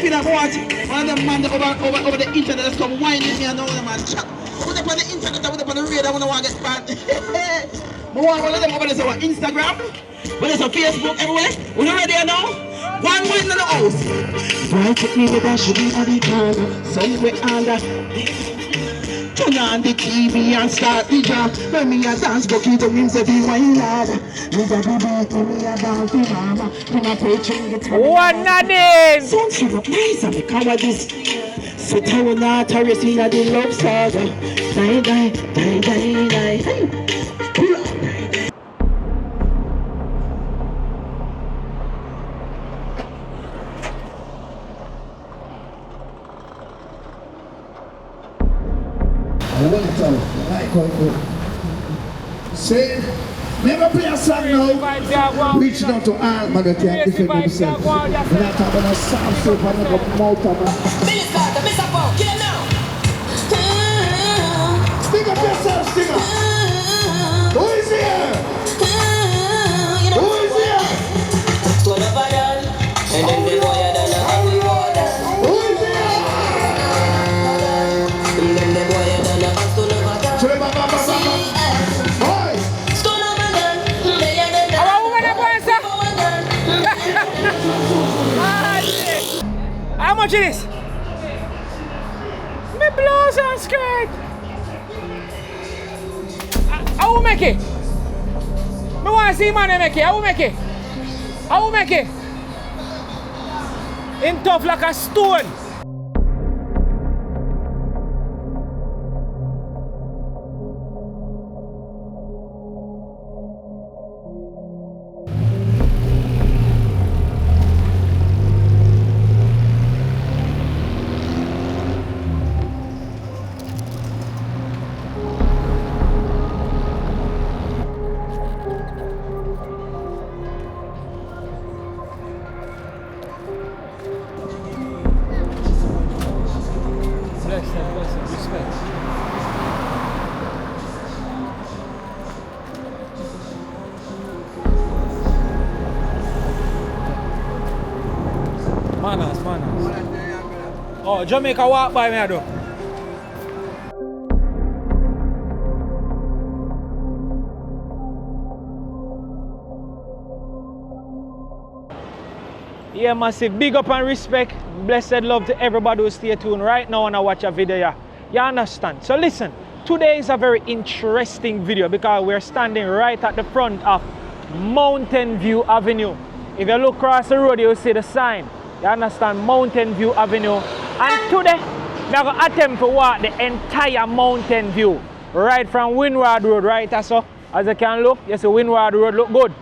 feel like watch one of them man over the internet that's come whining me and all them man chat. Put up on the internet, put up on the radio, I wanna get bad. But one of them over there on Instagram, but there's on Facebook, everywhere. We already know. One win in the house. Why take me with that should be on the corner? Somewhere under. Turn on the TV and start the jam. When me a dance, go keep the rims every wine lad. Me a be beating, me a dance the mama. When I play string guitar. What nothing? Sound she look nice and because of this. So tell not to receive the love saga. Die, die, die, die, die. Hey, pull up. Say, never play a song now. Reaching out to all man that can defend themselves. We're not talking about some stuff and not about mouth. Stick up yourself, stick up. Who is here? Who is here? And then the boy had a who is here? And then the boy had a how much it is? Me blouse and skirt. I will make it. Me want to see man make it. I will make it. I will make it. In tough like a stone. Respect. Manners. Oh, Jamaica walk by me, I do. Yeah, massive big up and respect. Blessed love to everybody who stay tuned right now and I watch a video. Yeah. You understand? So listen, today is a very interesting video because we're standing right at the front of Mountain View Avenue. If you look across the road, you'll see the sign. You understand? Mountain View Avenue. And today, we're going to attempt to walk the entire Mountain View. Right from Windward Road, right? So, as you can look, you see Windward Road look good.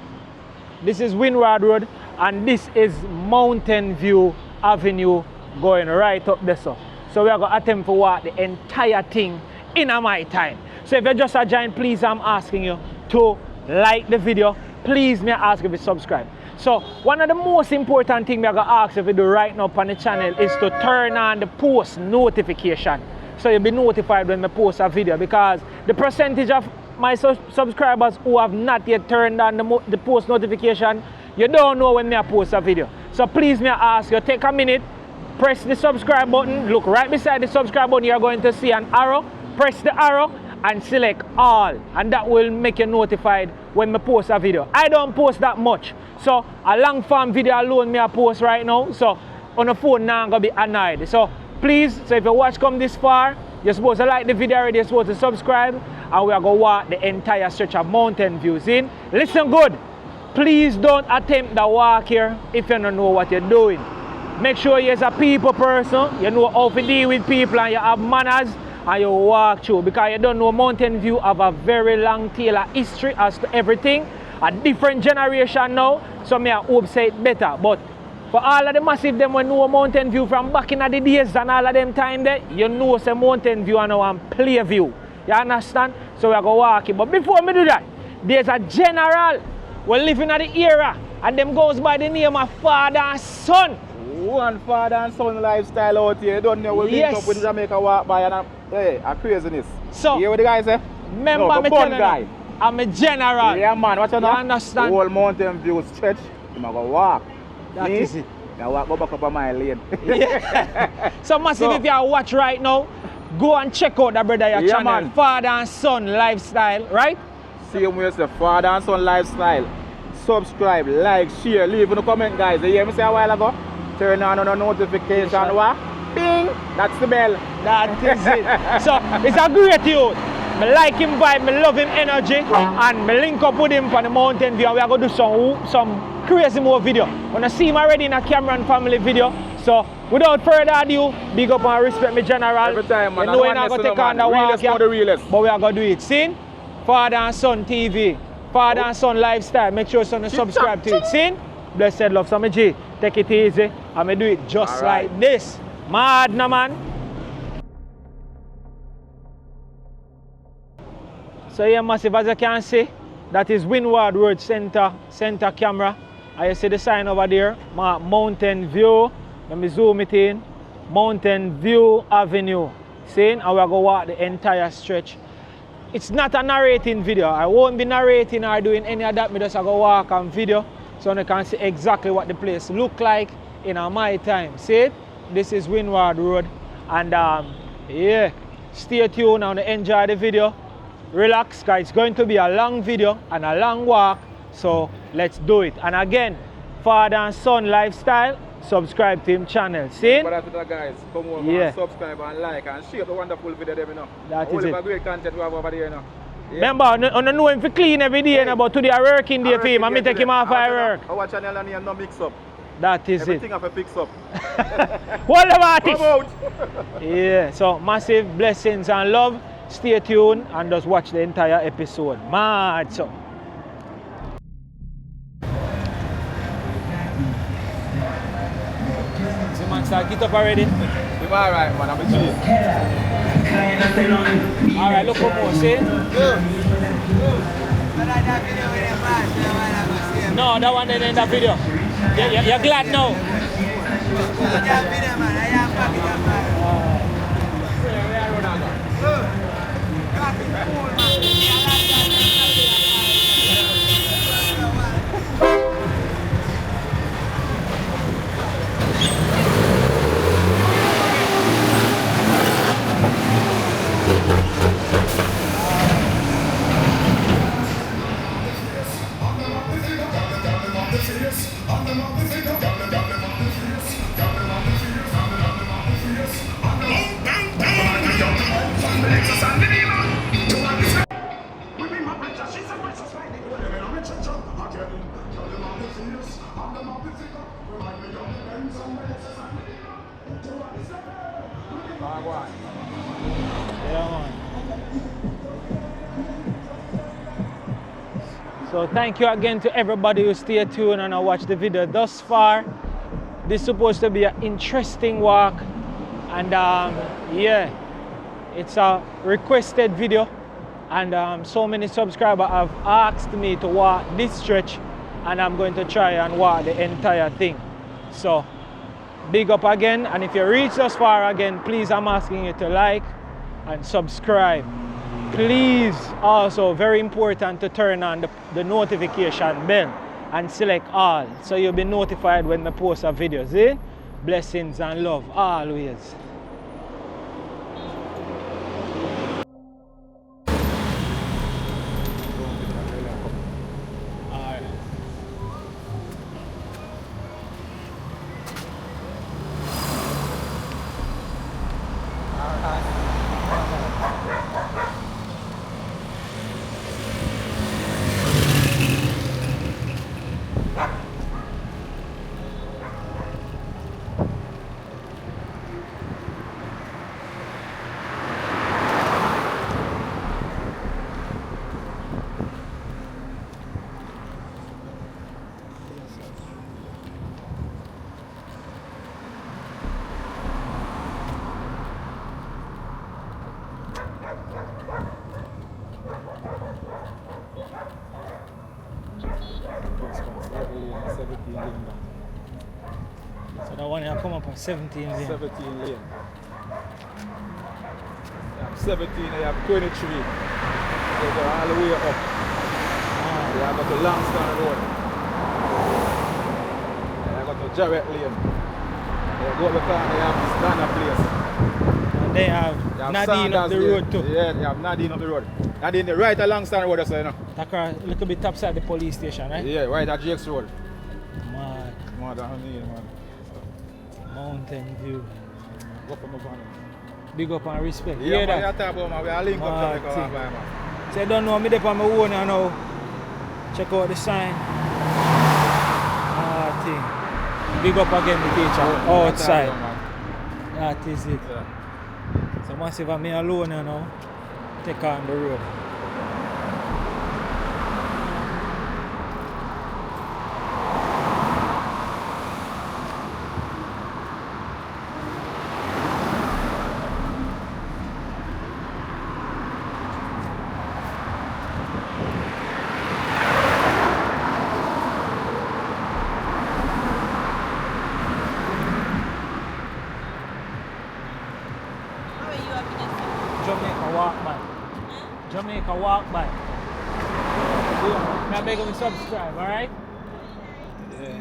This is Windward Road and this is Mountain View Avenue going right up there. So we are going to attempt to walk the entire thing in my time. So if you're just a giant, please, I'm asking you to like the video. Please, may I ask you to subscribe. So one of the most important things I'm going to ask you to do right now on the channel is to turn on the post notification. So you'll be notified when I post a video, because the percentage of my subscribers who have not yet turned on the post notification, you don't know when I post a video. So please, may I ask you, take a minute, press the subscribe button, look right beside the subscribe button, you're going to see an arrow, press the arrow and select all, and that will make you notified when I post a video. I don't post that much, so a long form video alone me I post right now, so on the phone now I'm going to be annoyed. So please, so if you watch come this far, you're supposed to like the video already, you're supposed to subscribe, and we are going to walk the entire stretch of Mountain Views in. Listen good, please don't attempt the walk here if you don't know what you're doing. Make sure you're a people person, you know how to deal with people and you have manners and you walk through, because you don't know Mountain View have a very long tail of history as to everything. A different generation now, so me I hope say it better. But for all of the massive them when know Mountain View from back in the days and all of them time there, you know say Mountain View and now and play view. You understand? So we are going to walk it. But before me do that, there's a general we living in the era and them goes by the name of father and son. One father and son lifestyle out here. Don't know we link up with Jamaica walk by and a craziness. So you hear what the guy say? Remember no, me telling you, I'm a general. Yeah man, what you know? You understand? Whole Mountain View stretch, I'm going to walk. That is it. I walk go back up on my lane. Yeah. So massive, if you watch right now, go and check out that brother your channel, man. Father and Son Lifestyle, right? Same way as the Father and Son Lifestyle. Subscribe, like, share, leave in the comment, guys. You hear me say a while ago? Turn on the notification. What? Bing! That's the bell. That is it. So it's a great youth. I like him vibe, I love him energy, and I link up with him on the mountain view, and we are going to do some crazy more video. When I see him already in a Cameron family video. So without further ado, big up and respect me general. Every time, man. You know we're not going to take on the walk, yeah, the realest. but we are going to do it. See? Father and Son TV, Father and Son Lifestyle. Make sure you subscribe to it. See? Blessed love. So G, take it easy, and I do it just right. like this. Mad no man. So yeah, massive, as you can see, that is Windward Road center camera. And you see the sign over there, Mountain View. Let me zoom it in. Mountain View Avenue. See? And we're going to walk the entire stretch. It's not a narrating video. I won't be narrating or doing any of that. I just go walk and video so you can see exactly what the place look like in my time. See it? This is Windward Road. And yeah, stay tuned and enjoy the video. Relax, guys. It's going to be a long video and a long walk, so let's do it. And again, Father and Son Lifestyle, subscribe to him channel. See? Guys, come over and subscribe and like and share the wonderful video there, you know. That is it. Great content we have over there, you know. Yeah. Remember, I don't know him to clean every day, hey. But today I working day for him. I take him off I work. Our channel and him no mix up. That is Everything have a fix up. What about it? Yeah, so massive blessings and love. Stay tuned and just watch the entire episode. Mad so. So man, start get up already. You alright, man, I'm a G. Alright, look for more, see? No, that one didn't in that video. You're glad now? So thank you again to everybody who stayed tuned and watched the video thus far. This is supposed to be an interesting walk, and yeah, it's a requested video, and so many subscribers have asked me to walk this stretch, and I'm going to try and walk the entire thing. So big up again, and if you reach thus far again, please, I'm asking you to like and subscribe. Please, also very important to turn on the notification bell and select all, so you'll be notified when I post a video. See? Blessings and love always. So that one here come up on 17 lane. 17 lane. 17, I have 23. They go all the way up. I got to Langston Road. I got to Jarrett Lane. They go up the corner, they have this Ghana place. And they have Nadine up the road too. Yeah, they have Nadine up the road. Nadine right alongside the road, so you know. That a little bit upside the police station, right? Yeah, right at Jake's Road. Mad. Mad on me, man. Mountain view. Go from up on it. Big up and respect. Yeah, Hear man, that? you talk about, man. We are link up Jamaica, man. So you don't know me there on my own, you know. Check out the sign. Thing. Big up again the teacher. Outside. That is it. Yeah. So once if I'm alone, you know, take on the road. Jamaica walk by. Jamaica walk by. Now make them subscribe, alright? Yeah.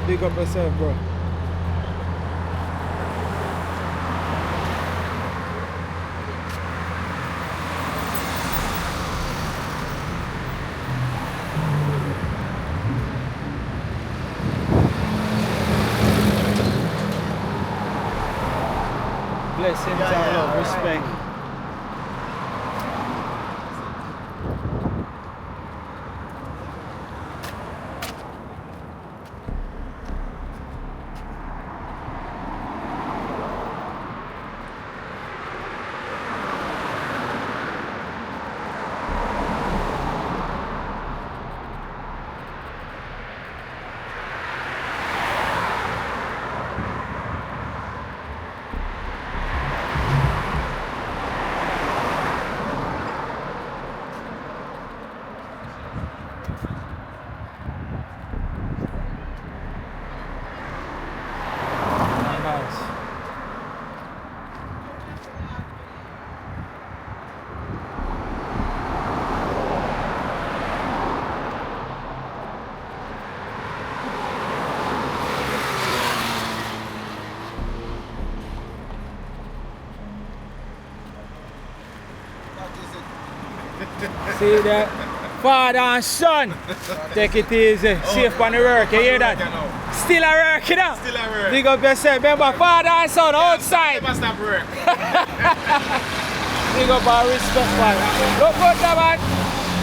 Big up yourself, bro. Blessings and love, respect. See that? Father and son. Take it easy. Safe on the work. You hear that? Still a work, you know? Still a work. Big up yourself. Remember, father and son outside. Never stop work. Big up our respect, man. Look good, man.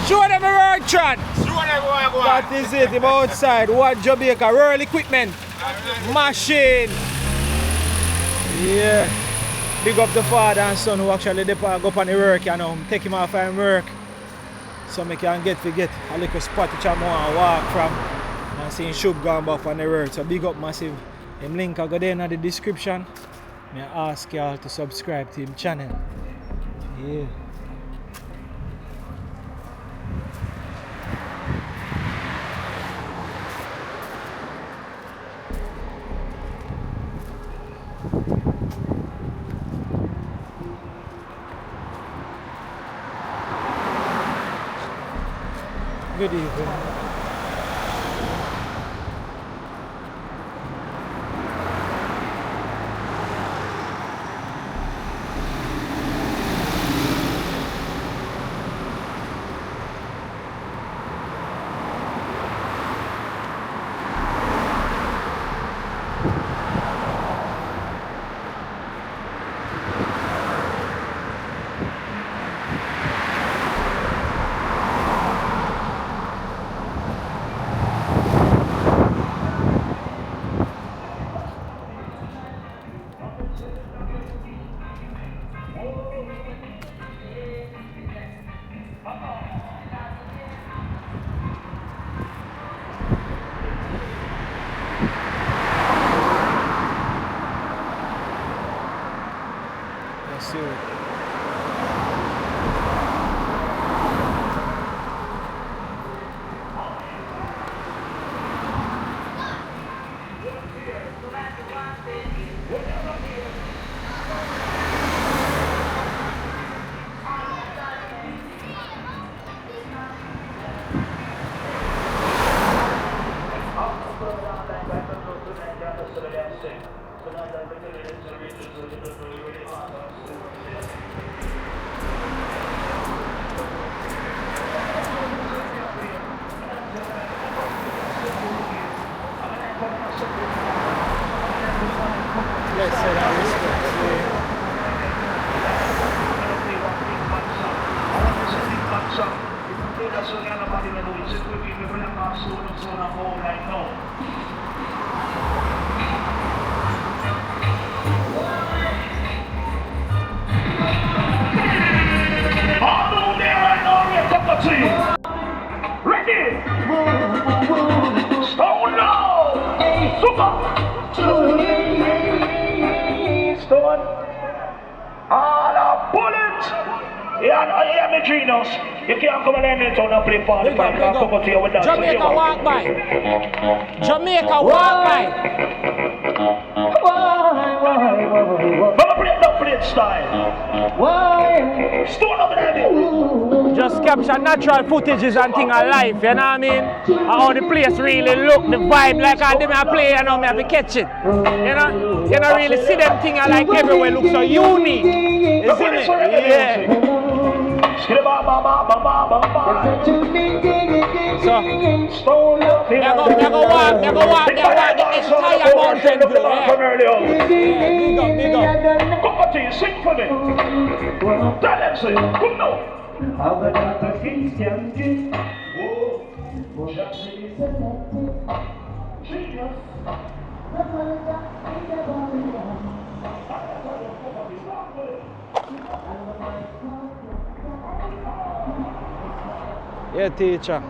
Show them a work, Tran. Show them go on. That is it. Him outside. What Jamaica? Rural equipment. Machine. Yeah. Big up the father and son who actually go up on the work, you know. Take him off from work. So I can get a little spot which I want to walk from and see him should go back on the work. So big up massive. Him link I go there in the description. I ask y'all to subscribe to him channel. Yeah. Good evening. Let's see it. Let's say that respect. Ready? Stone now! Super! Stone! All a bullet! Yeah, I hear me, Genius. You can't come and end it on a play for the back and come to you with that. Jamaica walk by. Jamaica walk by. Why? Never play no plate style. Why? Stone over there. Just capture natural footages and things of life, you know what I mean? And how the place really look, the vibe, like how they may play, you know, me have to catch it. You know? You don't really see them things like everywhere look so unique. You see me? Yeah. So, they go walk the entire mountain view. Big up. Come on, you sing for me. Tell them, say, come now. I'll go down to Kingston. Yeah, teacher.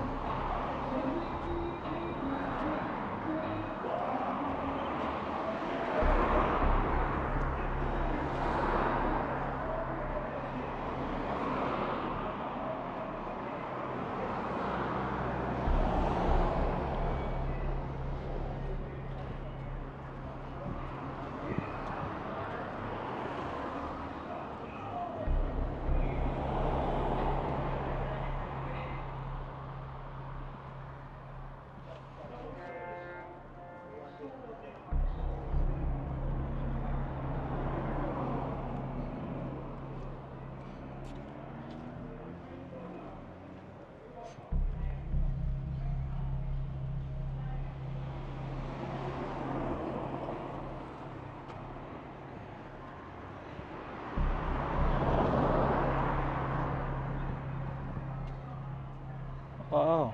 Oh.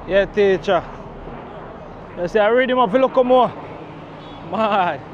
Yeah, teacher. I say I read him up, look more. Mad. Man.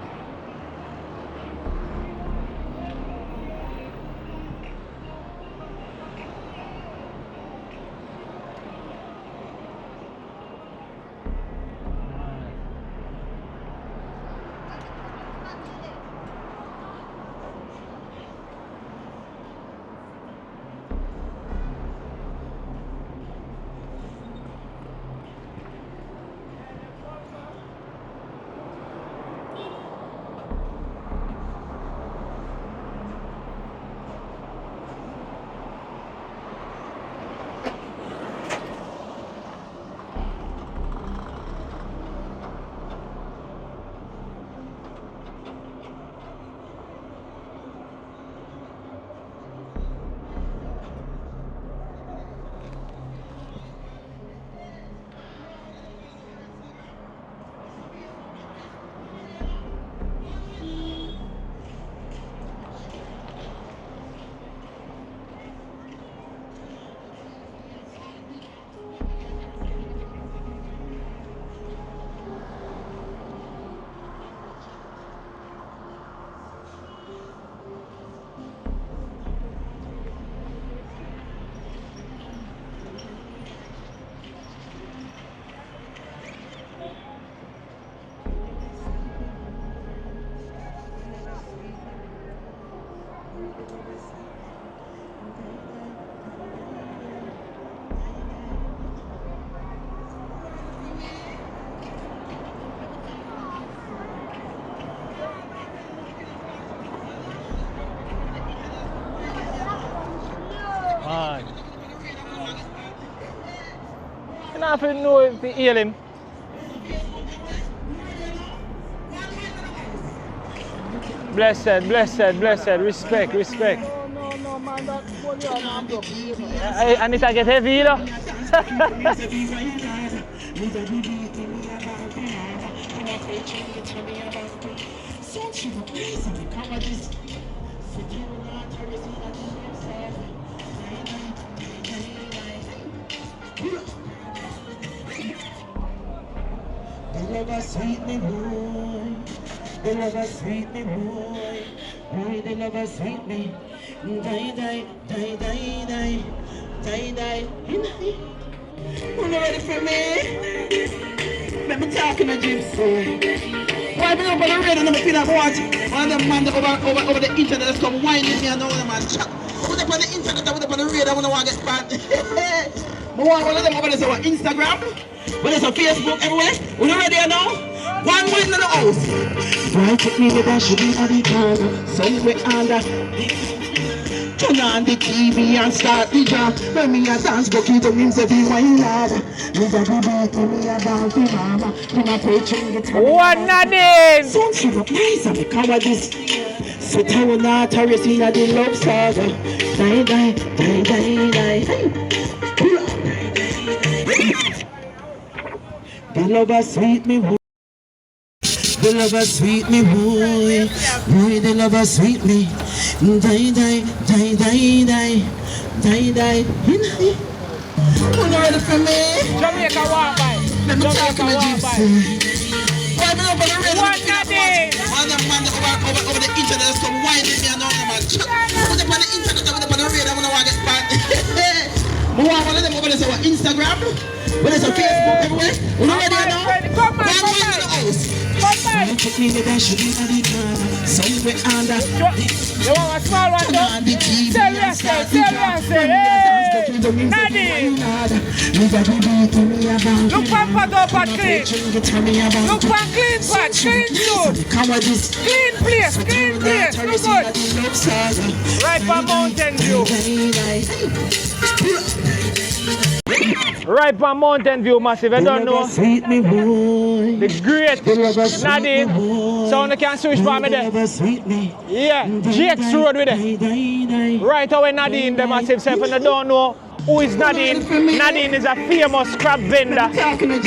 You don't have to know if you heal him. Blessed, blessed, blessed. Respect, respect. No, man, that's what you're on. I need to get heavy, you know? They love us sweet me boy. They love us sweet me boy. Boy, they love us sweet me. Die, die, die, die, die. Die, die. You not ready for me? Let me talk in a gypsy. Why me up on the radio and I feel like watch? One of them man over the internet that's come whining me and all them man. I was up on the internet, I was up on the radio, I want to get spot. I want one of them over there on Instagram, but there's on Facebook everywhere. You ready now? One win in the house. Why take me that should be on the corner? Somewhere under. Turn on the TV and start the jam. When me a dance, go keep the rims of the wine lava. Me a go back to me a dance the mama. Me a preaching the time. What nothing? Son, she look nice and because of this. So tell her not to receive the love saga. Die, die, die, die, die. The lover sweet me boy. The lover sweet me boy. Boy, the lover sweet me. Die, die, die, die, die. Die, die. Who know ready for me? Jamaica walk by. Let me talk to my gypsy. Why me up on the radio? What nothing? One of them man over the internet that's come whining me and all them man. I was up on the internet, I was up on the radio, I want to get spot. I want one of them over there on Instagram. But there's a Facebook everywhere. You know where they are now? Come on, One come win in the house. Come on. put me the dash with the somewhere under. You want a small one though? Tell yourself, hey! Nadine! Look for pot up and clean. Look for clean pot, clean suit. Clean place, look good. Right for Mountain View. Right for Mountain View, massive. I don't know. The great Nadine. Someone can switch for me there. Yeah, GX Road with it. Right away, Nadine, the massive self. And I don't know who is Nadine. Nadine is a famous crab vendor.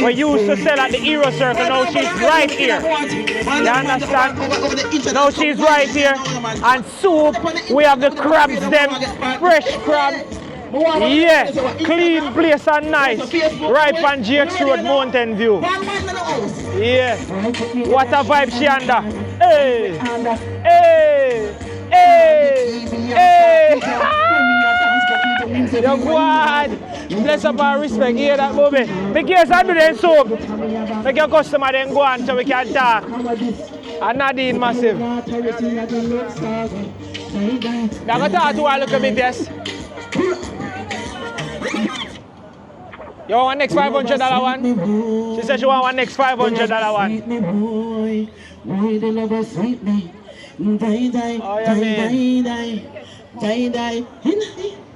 We used to sell at the Hero Circle. Now she's right here. You understand? Now she's right here. And soup, we have the crabs, them fresh crab. Yeah, clean place and nice. Right on GX Road, Mountain View. Yeah, what a vibe she under. Hey, hey, hey, hey. Yo, God, bless up and respect. You hear that, Bobby? Because I do the soap. Make your customer then go on so we can talk. And Nadine massive. Now go talk to her a little bit, yes. You want one next $500 one? She said she want one next $500 one. Oh, yeah, man.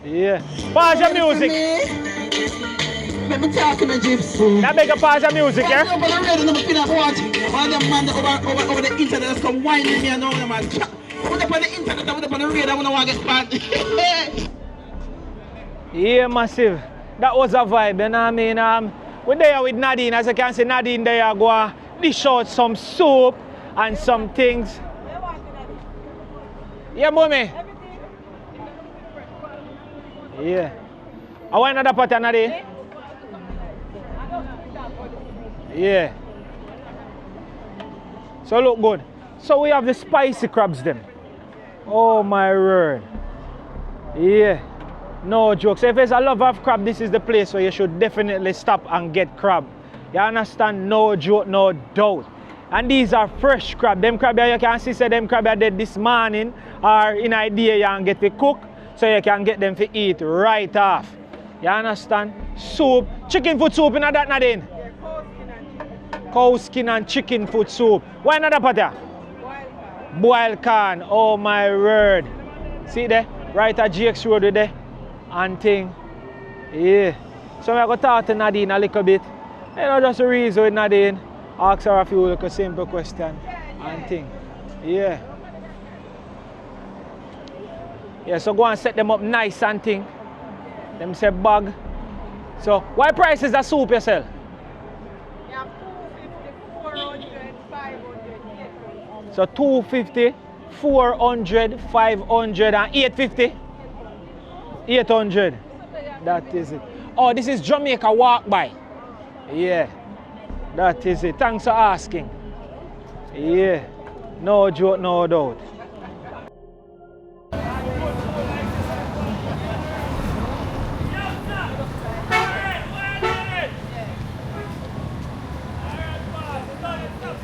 Yeah. Pause your music. Let me talk to my gypsy. Now make a pause your music, yeah? Over the man over the internet that's come whining me and all the man. Put up on the internet, put up on the radio, I want to get bad. Yeah, massive. That was a vibe, you know what I mean? We're there with Nadine, as I can see Nadine there go and dish out some soup and some things. Yeah, mommy. Yeah. I want another pot, Nadine. Yeah. So look good. So we have the spicy crabs then. Oh my word. Yeah. No jokes. If there's a love of crab, this is the place where you should definitely stop and get crab. You understand? No joke, no doubt. And these are fresh crab. Them crab you can see, say them crab are dead this morning or in idea you can get to cook, so you can get them to eat right off. You understand? Soup, chicken foot soup, you know that, Nadine? Cow skin and chicken foot soup. Why another pot here? Boiled corn. Oh my word. See there? Right at GX Road with there. And thing. Yeah. So I'm going to talk to Nadine a little bit. You know, just a reason with Nadine. Ask her a few little simple questions and thing. Yeah. Yeah, so go and set them up nice and thing. Them say bag. So what price is that soup you sell? Yeah, 250, 400, 500, So 250, 400, 500 and 850? 800. That is it. Oh, this is Jamaica walk by. Yeah. That is it. Thanks for asking. Yeah. No joke, no doubt.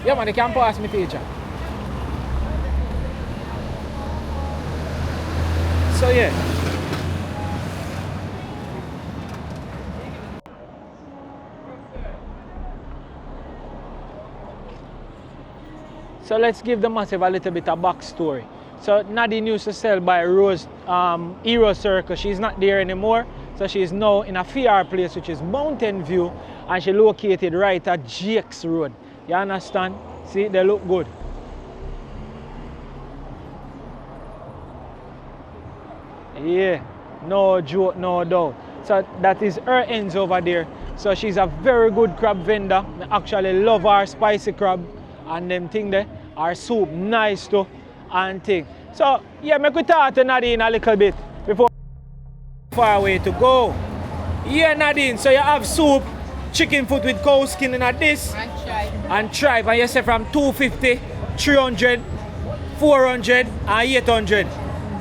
Yeah, man, they can't pass me, teacher. So, yeah. So let's give the massive a little bit of backstory. So Nadine used to sell by Rose Hero Circle. She's not there anymore. So she's now in a fair place, which is Mountain View, and she located right at GX Road. You understand? See, they look good. Yeah, no joke, no doubt. So that is her ends over there. So she's a very good crab vendor. I actually love her spicy crab and them thing there. Our soup nice too and thing. So yeah, make we talk to Nadine a little bit before far away to go. Yeah, Nadine, so you have soup, chicken foot with cow skin in this and tribe, and you say from 250, 300, 400 and 800.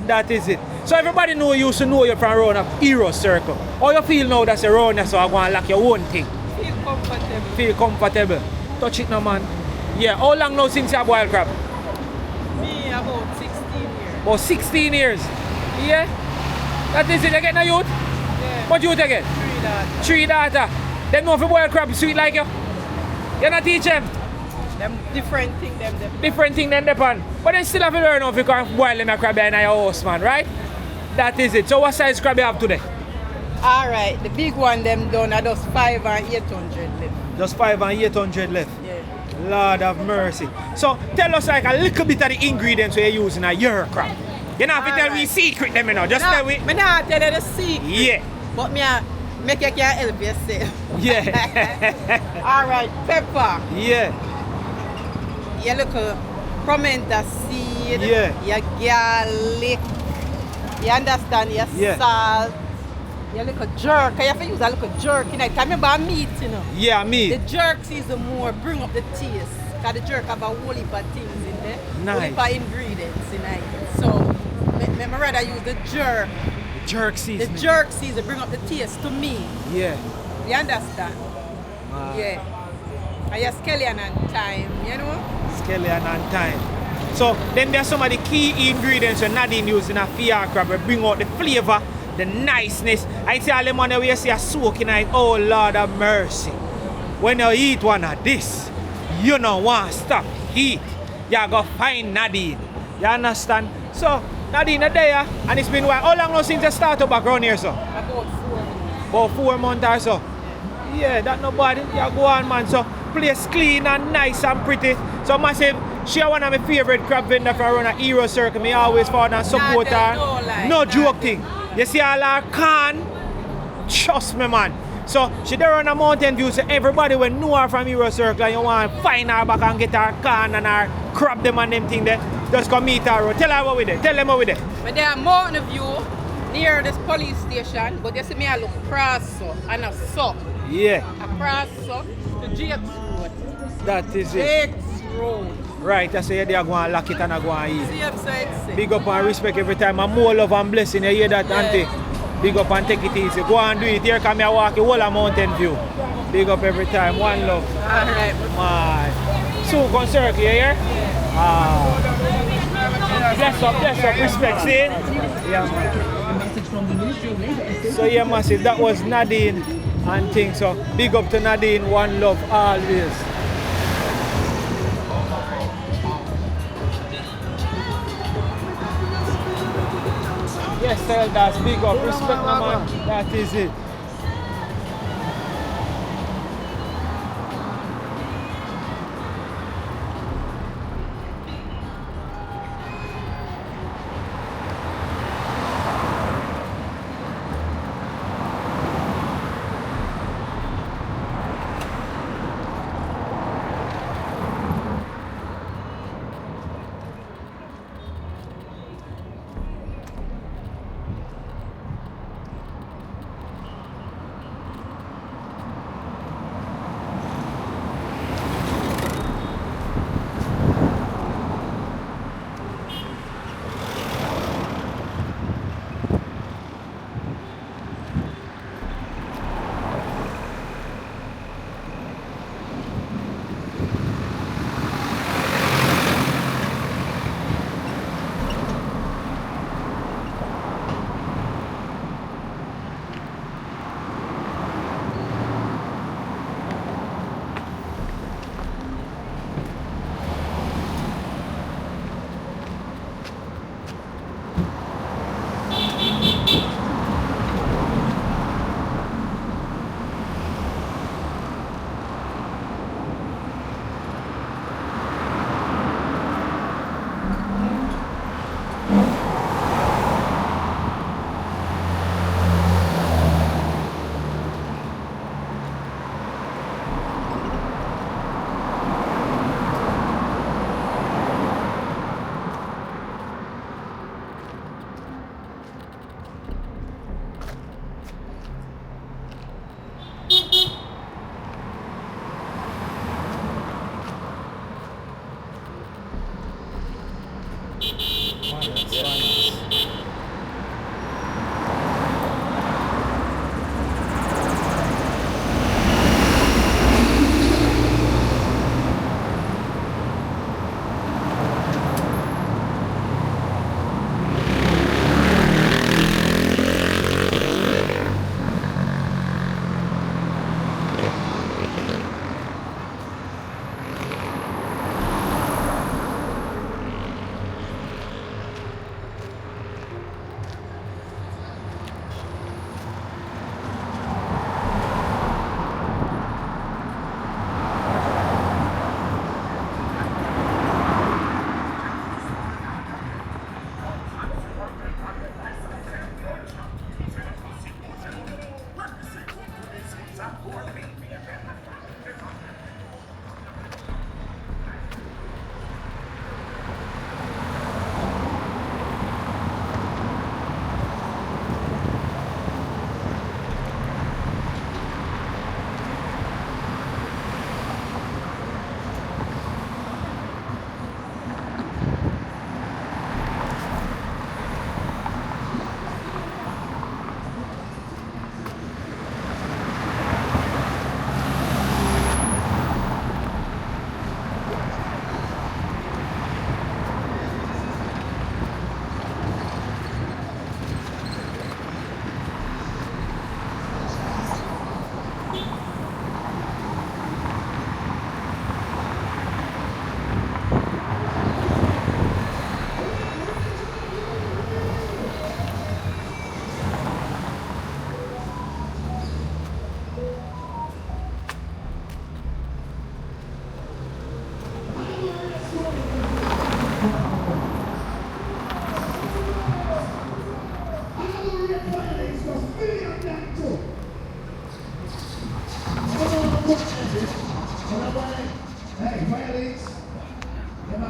That is it. So everybody know you used to know you from around a Hero Circle. How you feel now that's around there, so I go and lock your own thing? Feel comfortable. Feel comfortable. Touch it now, man. Yeah, how long now since you have boiled crab? Me about 16 years. About 16 years. Yeah? That is it, you get no youth? Yeah. What youth you get? 3 daughters. 3 daughters. Them know if you boil crab sweet like you? You not teach them? Them different thing them. Different thing than the pan. But then still have to learn if you can boil them a crab in your house, man, right? That is it. So what size crab you have today? Alright, the big one them done are just 5 and 800 left. Just 5 and 800 left. Yeah. Lord have mercy. So tell us like a little bit of the ingredients we're using in your crab. You know, if you tell me secret them, you know, just tell me. Me not tell you the secret. Yeah. But me make you can help yourself. Yeah. Alright, pepper. Yeah. You look at pimento seed. Yeah. Your garlic. You understand? Your Yeah. salt. You look at jerk. You have to use a little jerk in it. Remember meat, you know. Yeah, The me. jerk season more bring up the taste. Because the jerk have a whole heap of things in there. Nice. Whole heap of ingredients in it. So, me rather use the jerk. Jerk The seasoning. jerk season bring up the taste to me. Yeah. You understand? Yeah. And your scallion and thyme, you know? Scallion and thyme. So then there's some of the key ingredients that Nadine using a fiat crab to bring out the flavor, the niceness. I see all the money where you see a soaking it. Oh Lord of mercy. When you eat one of this, you don't want to stop eat. You go find Nadine. You understand? So Nadine is there and it's been while. How long now since you started back around here, so? About 4 months. About 4 months or so. Yeah, that nobody. You go on, man. So place clean and nice and pretty. So massive. She one of my favorite crab vendor for around a Hero Circle. Me always follow and support her. No joke thing. You see all her can. Trust me, man. So she there on a Mountain View. So everybody will know her from Hero Circle. And you want to find her back and get her can and her crab them and them thing there. Just come meet her. Tell her what we did. Tell them what we did. But there are Mountain View near this police station. But you see me I look cross so and a so. Yeah. Across so to Jake's Road. That is it. Jake's Road. Right, I say they are going to lock it and I go and eat. See, I'm so excited. Big up and respect every time. And more love and blessing. You hear that, Yeah. auntie? Big up and take it easy. Go and do it. Here come I walk the whole of Mountain View. Big up every time. One love. Alright. Man. So, come circle, you hear? Ah. Bless up, respect, see? Yeah, man. So, yeah, massive. That was Nadine and things. So, big up to Nadine. One love always. Yes, elders, big up, respect my man. That is it.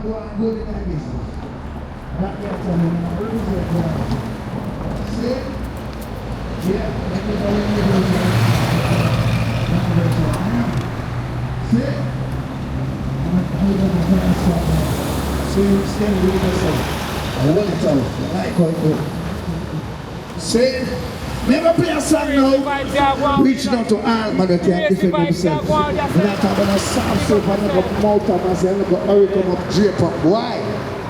man go and go in like this. That gets a see? Yeah, let me go in see? See, stand with yourself. I want it out. I like how it goes. See? Never play a song now. Reaching out to all man that can defend himself. When I talk about a soft soap and I go mouth up and say, I go hurry come up, drape up. Why?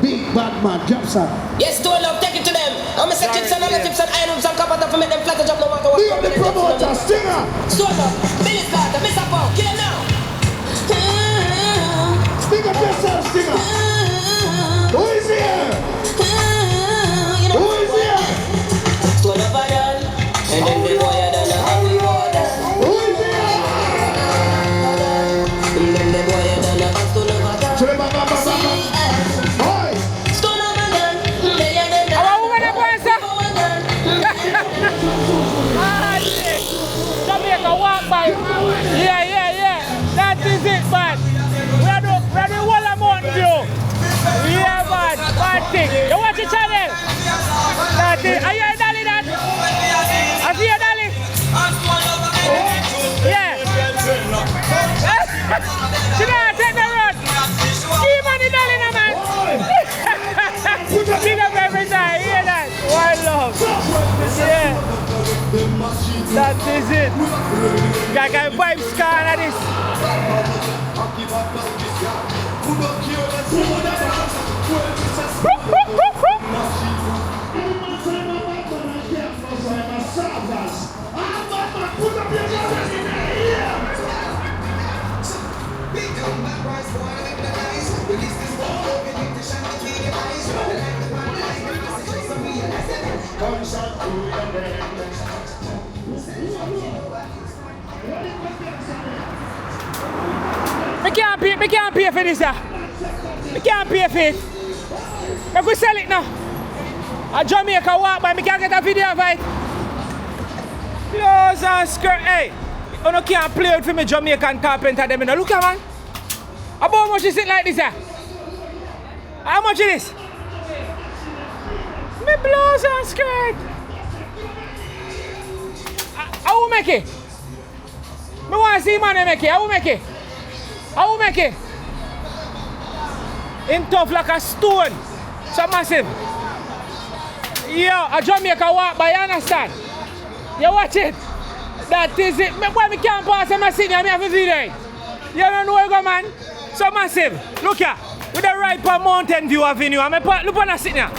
Big bad man, drop song. Yes, to love, take it to them. I'm Mr. Kingston and Kingston, irons and copper to make them flat to jump no matter what. Be the promoter, stinger. Stone up, Billy Starter, Mr. Pong, kill him now. Speak up yourself, stinger. Who is here? Who is here? Stone up again, and then the boy had done a happy water. Who is here? And then the boy had done a stone up again. Boy. Stone up again, they had done a Jamaica walk by. Yeah. That is it, man. We're the whole amount view. Yeah, man. Bad thing. You watch the channel? That is. Are you a dolly that? I see a dolly. Yeah. She don't take the road. Keep on the dolly now, man. Big up every time. Hear that? One love. Yeah. That is it. Got vibes car like this. Me can't pay for this, sir. Me can't pay for it. I could sell it now. A Jamaica walk by, me can't get a video of it. Clothes and skirt, hey. You can't play out for me Jamaican carpenter them, you know. Look at man. How much is it like this, sir? How much it is? Me blouse and skirt. How will make it? Me want to see man make it. How will make it? How will make it? In tough like a stone. So massive. Yeah, a Jamaica walk by, you understand? You watch it? That is it. Why me can't pass and I sit here, I have a video. You don't know where you go, man? So massive. Look here. With the right for Mountain View Avenue. Look on that sitting here.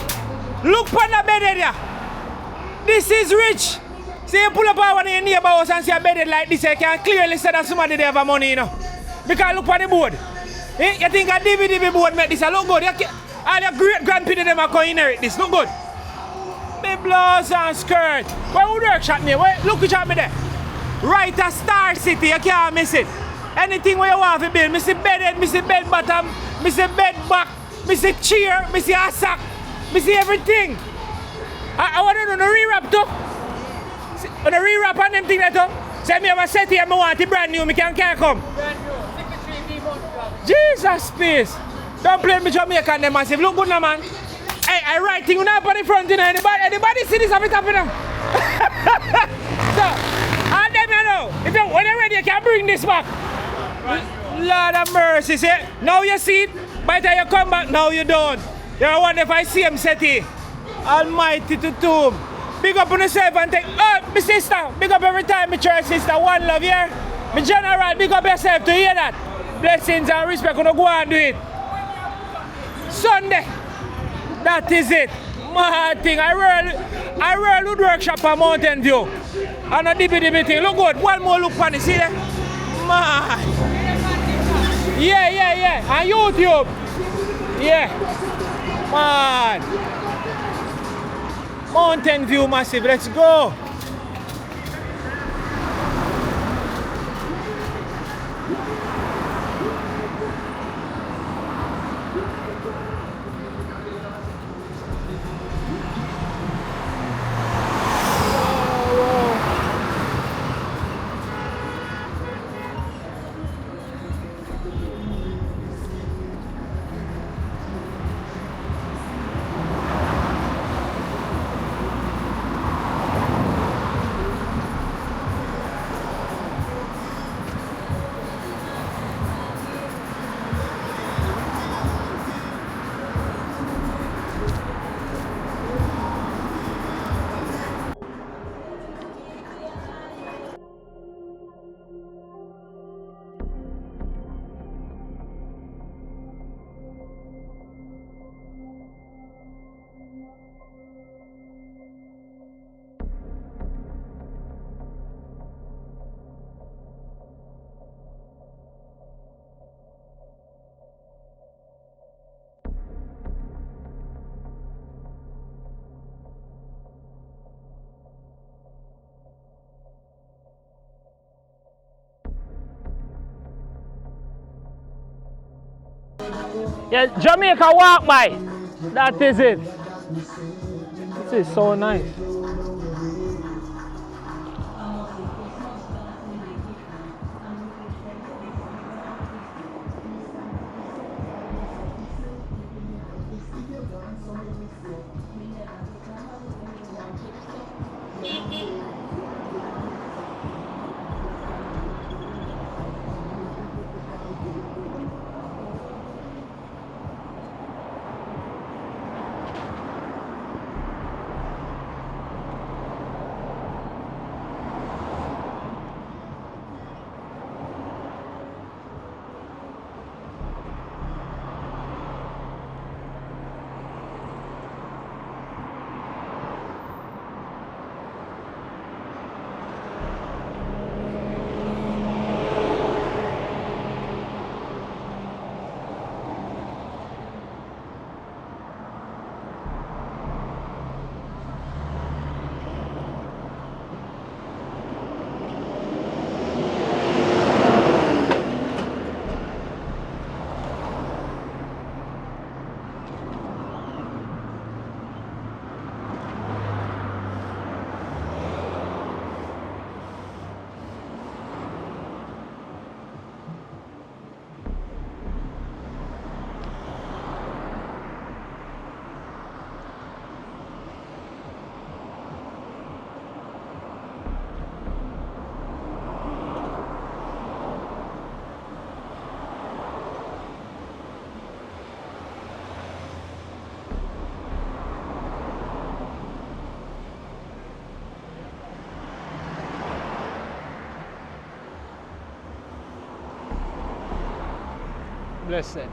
Look on the bed here. This is rich. See, you pull up one of your neighbor house and see a bed like this, you can clearly say that somebody there have money, you know. Because look on the board. Eh? You think a DVD board make this look good? All your great-grandparents them are going to inherit this. Look good. Me blouse and skirt. Where would workshop me? Look at me there. Right a Star City, you can't miss it. Anything where you want to build. Me see bedded, me see bed bottom, me see bed back, me see chair, me see a sack, me see everything. I want to do the re-wrap too. On the re-wrap on them thing that too. Say me have a set here, I want it brand new, me can't come. Jesus peace. Don't play me Jamaican them massive. Look good now, man. Hey, I write thing up on the front, you know. Anybody see this? Have it up, you know. So, and them, you know, when you're ready, you can bring this back. Lord of mercy, say. Now you see it. By the time you come back, now you don't. You wonder if I see him set here. Almighty to tomb. Big up on yourself and take. Oh, my sister. Big up every time, my church sister. One love, yeah. My general, big up yourself to hear that. Blessings and respect, gonna go and do it. Sunday, that is it. Mad thing. I roll wood workshop on Mountain View. And a DB thing. Look good. One more look on it. See there? Man. Yeah. On YouTube. Yeah. Man. Mountain View massive. Let's go. Yeah, Jamaica walk by. That is it. This is so nice. Blessed.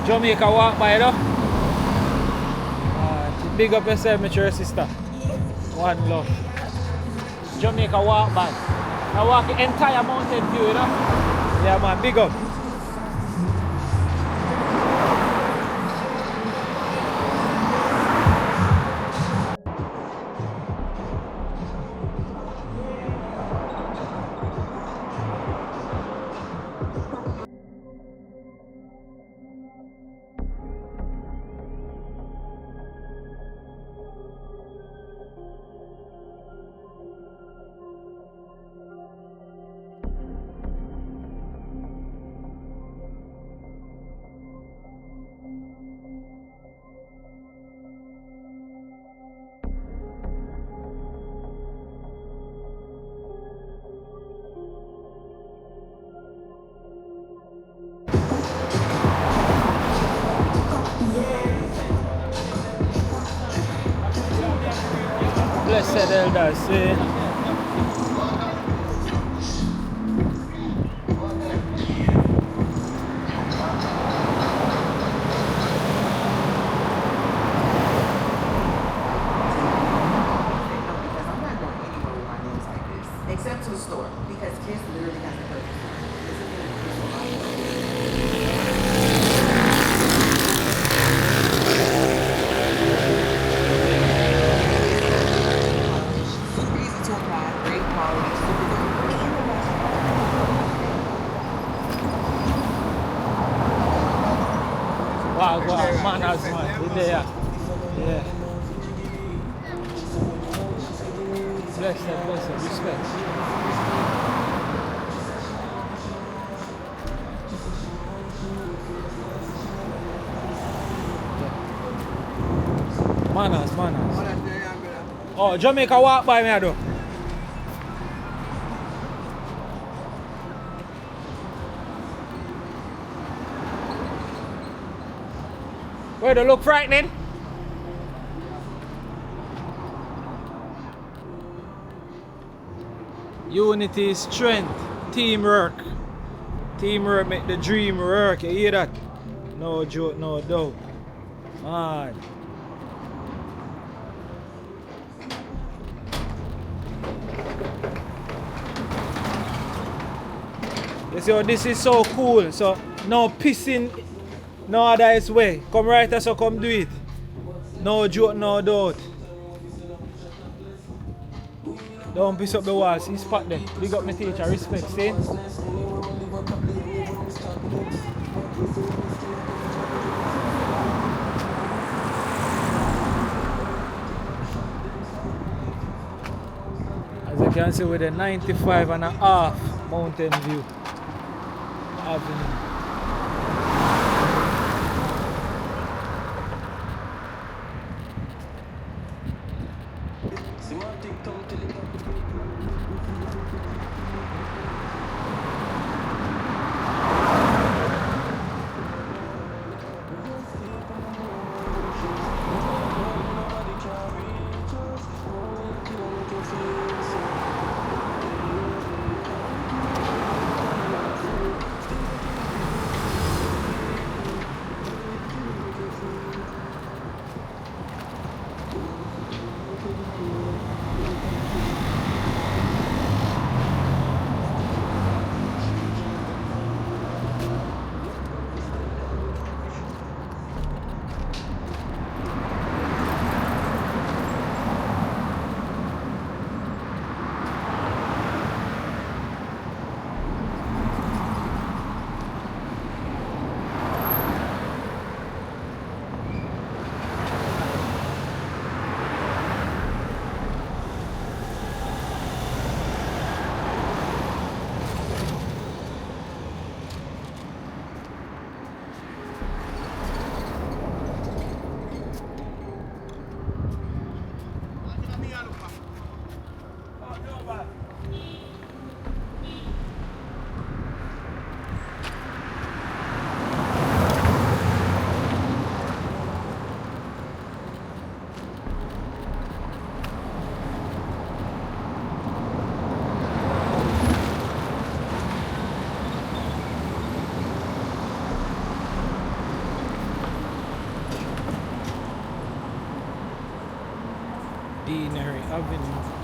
Jamaica walk by though. Big up yourself, my sister. One love. Jamaica walk by. I walk the entire mountain view, you know? Yeah man, big up. Blessed elders, see. Except to the store, because kids literally have to purchase. Super easy to apply, great quality, super good. Wow, manners, man. In there. Yeah. Blessed, respect. Manners. Oh, Jamaica walk by me, I do. Where they look frightening? Unity, strength, teamwork. Teamwork make the dream work. You hear that? No joke, no doubt. Man. You see how this is so cool. So no pissing, no other way. Come right here, so come do it. No joke, no doubt. Don't piss up the walls, see spot there. Big up my teacher, respect, see? As you can see with a 95.5 mountain view avenue. Deanery Avenue.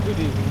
Good evening.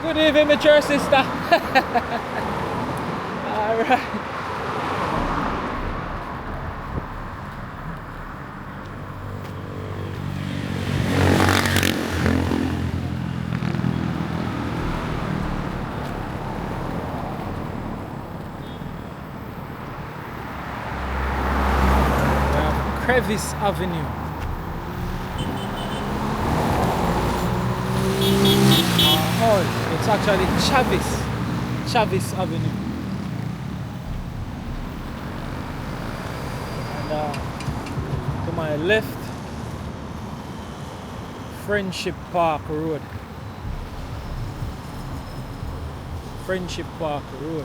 Good evening, mature sister. Alright. Crevice Avenue. Oh, it's actually Chavis Avenue. And to my left, Friendship Park Road. Friendship Park Road.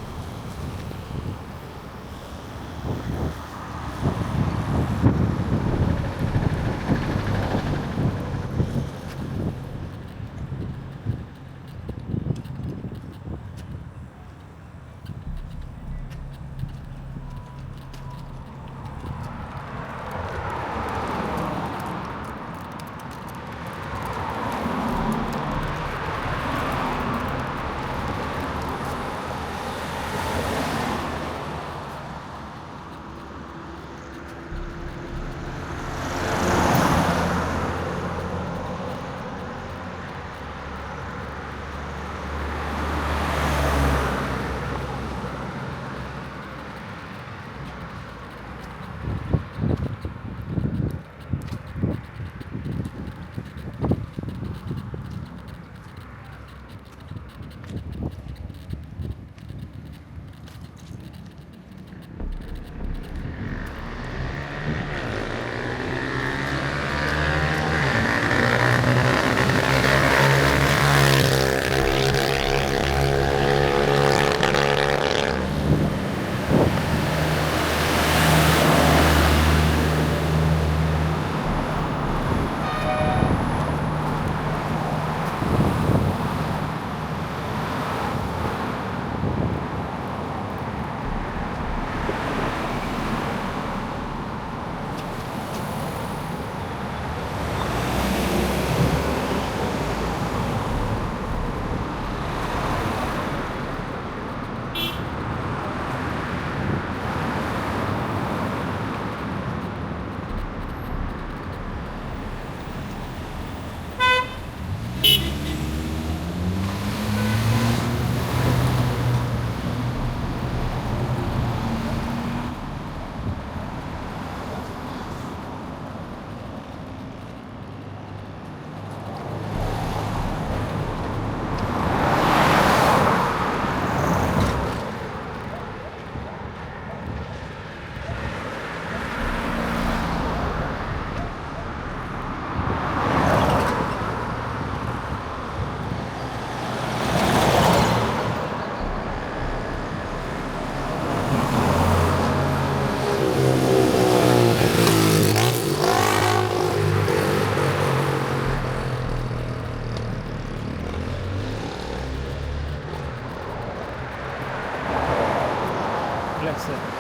That's it.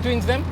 Twins them?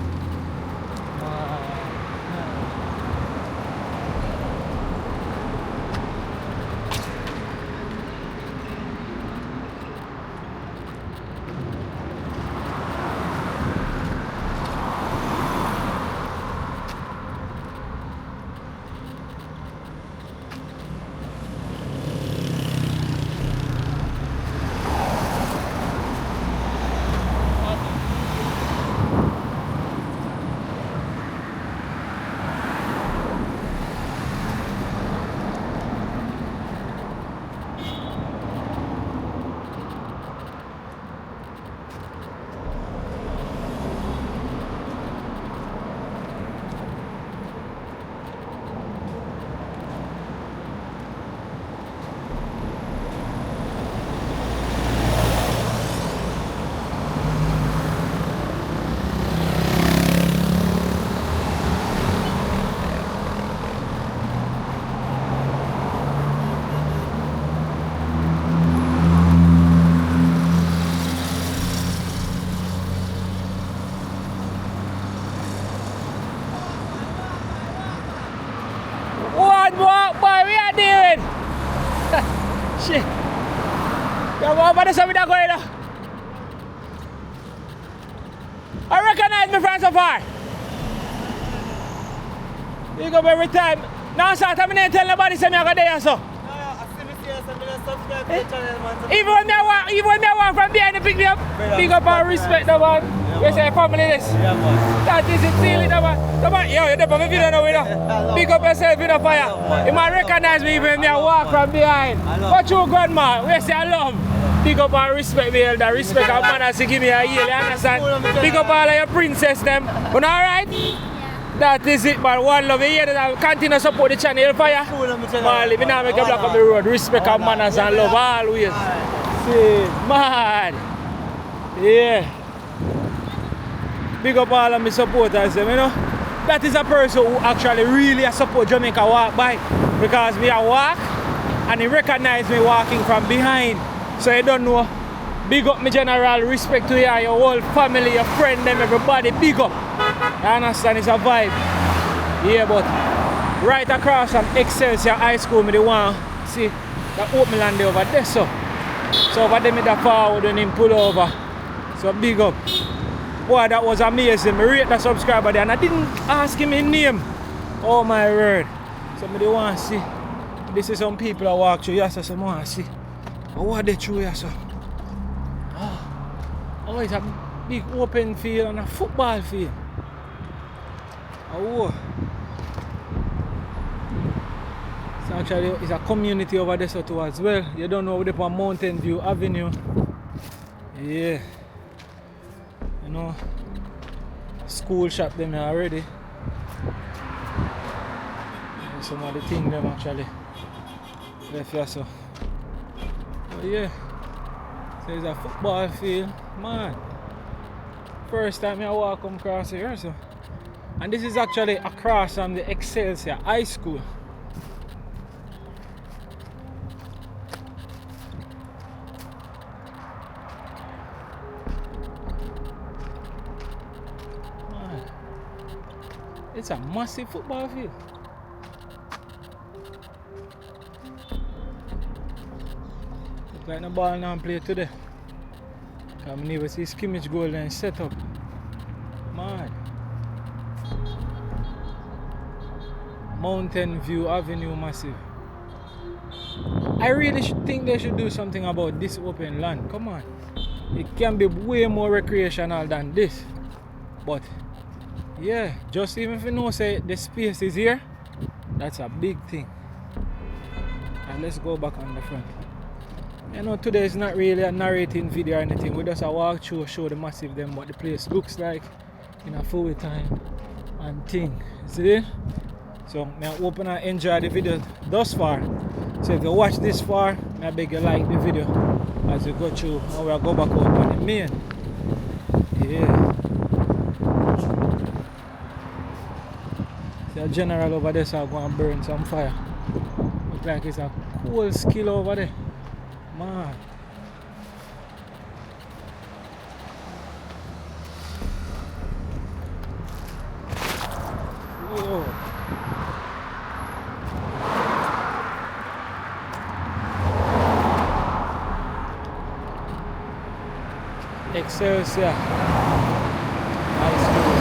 Shit. Yo, what about the stuff that going on? I recognize me from so far. You go every time. Now, sir, I'm not telling nobody say me I go there, so. Even when I walk from behind and pick me up, big up and respect the man. We say family this. That is it, seal it, the man. Yo, you're the video now, you know. Big up yourself in the fire. You might recognize me even when I walk from behind. But you, grandma, we say I love. Big up and respect me, elder. Respect our manners to give me a yield, you understand? Big up all of your princess them. You know, alright? That is it, man. One love. You hear that? Continue to support the channel, fire. Man, we now make a block up the road. Respect our manners and love always. See, mad. Yeah. Big up all of my supporters, you know. That is a person who actually really support Jamaica walk by. Because me I walk and he recognize me walking from behind. So you don't know. Big up my general respect to you, your whole family, your friend, them, everybody. Big up. You understand? It's a vibe. Yeah, but right across from Excelsior High School, me the one see the open land over there. So over there, me the forward when him pull over. So big up. Boy, that was amazing. Me rate the subscriber there and I didn't ask him his name. Oh my word. So me the want to see. This is some people that walk through here, so some want to see. What they through here, so. Oh, it's a big open field and a football field. Oh. So actually it's a community over there so too as well. You don't know, we're on Mountain View Avenue. Yeah. You know, school shop them already. And some of the things them actually left here so. But yeah. So it's a football field. Man. First time I walk across here so. And this is actually across from the Excelsior High School. It's a massive football field. Look like the ball now play today. I never see scrimmage goal and set up. Man. Mountain View Avenue massive. I really think they should do something about this open land. Come on. It can be way more recreational than this. But yeah, just even if you know say the space is here, that's a big thing. And let's go back on the front. You know, today is not really a narrating video or anything. We just a walk through, show the massive them what the place looks like in a full time and thing. See it? So I hope you enjoy the video thus far. So if you watch this far, I beg you like the video as we go through and we'll go back up on the main. Yeah. The general over there so I'm going to burn some fire. Look like it's a cool skill over there. Man. Whoa. Excelsior High School.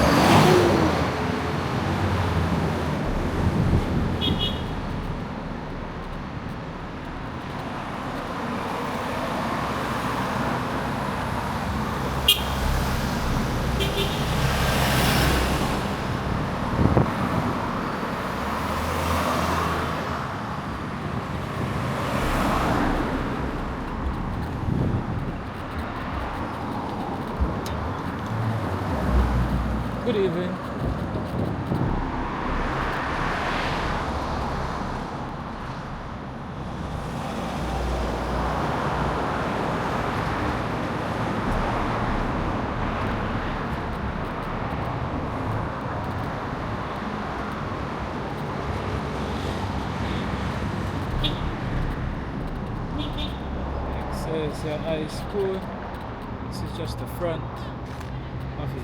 Good evening. Excelsior High School. This is just the front of it.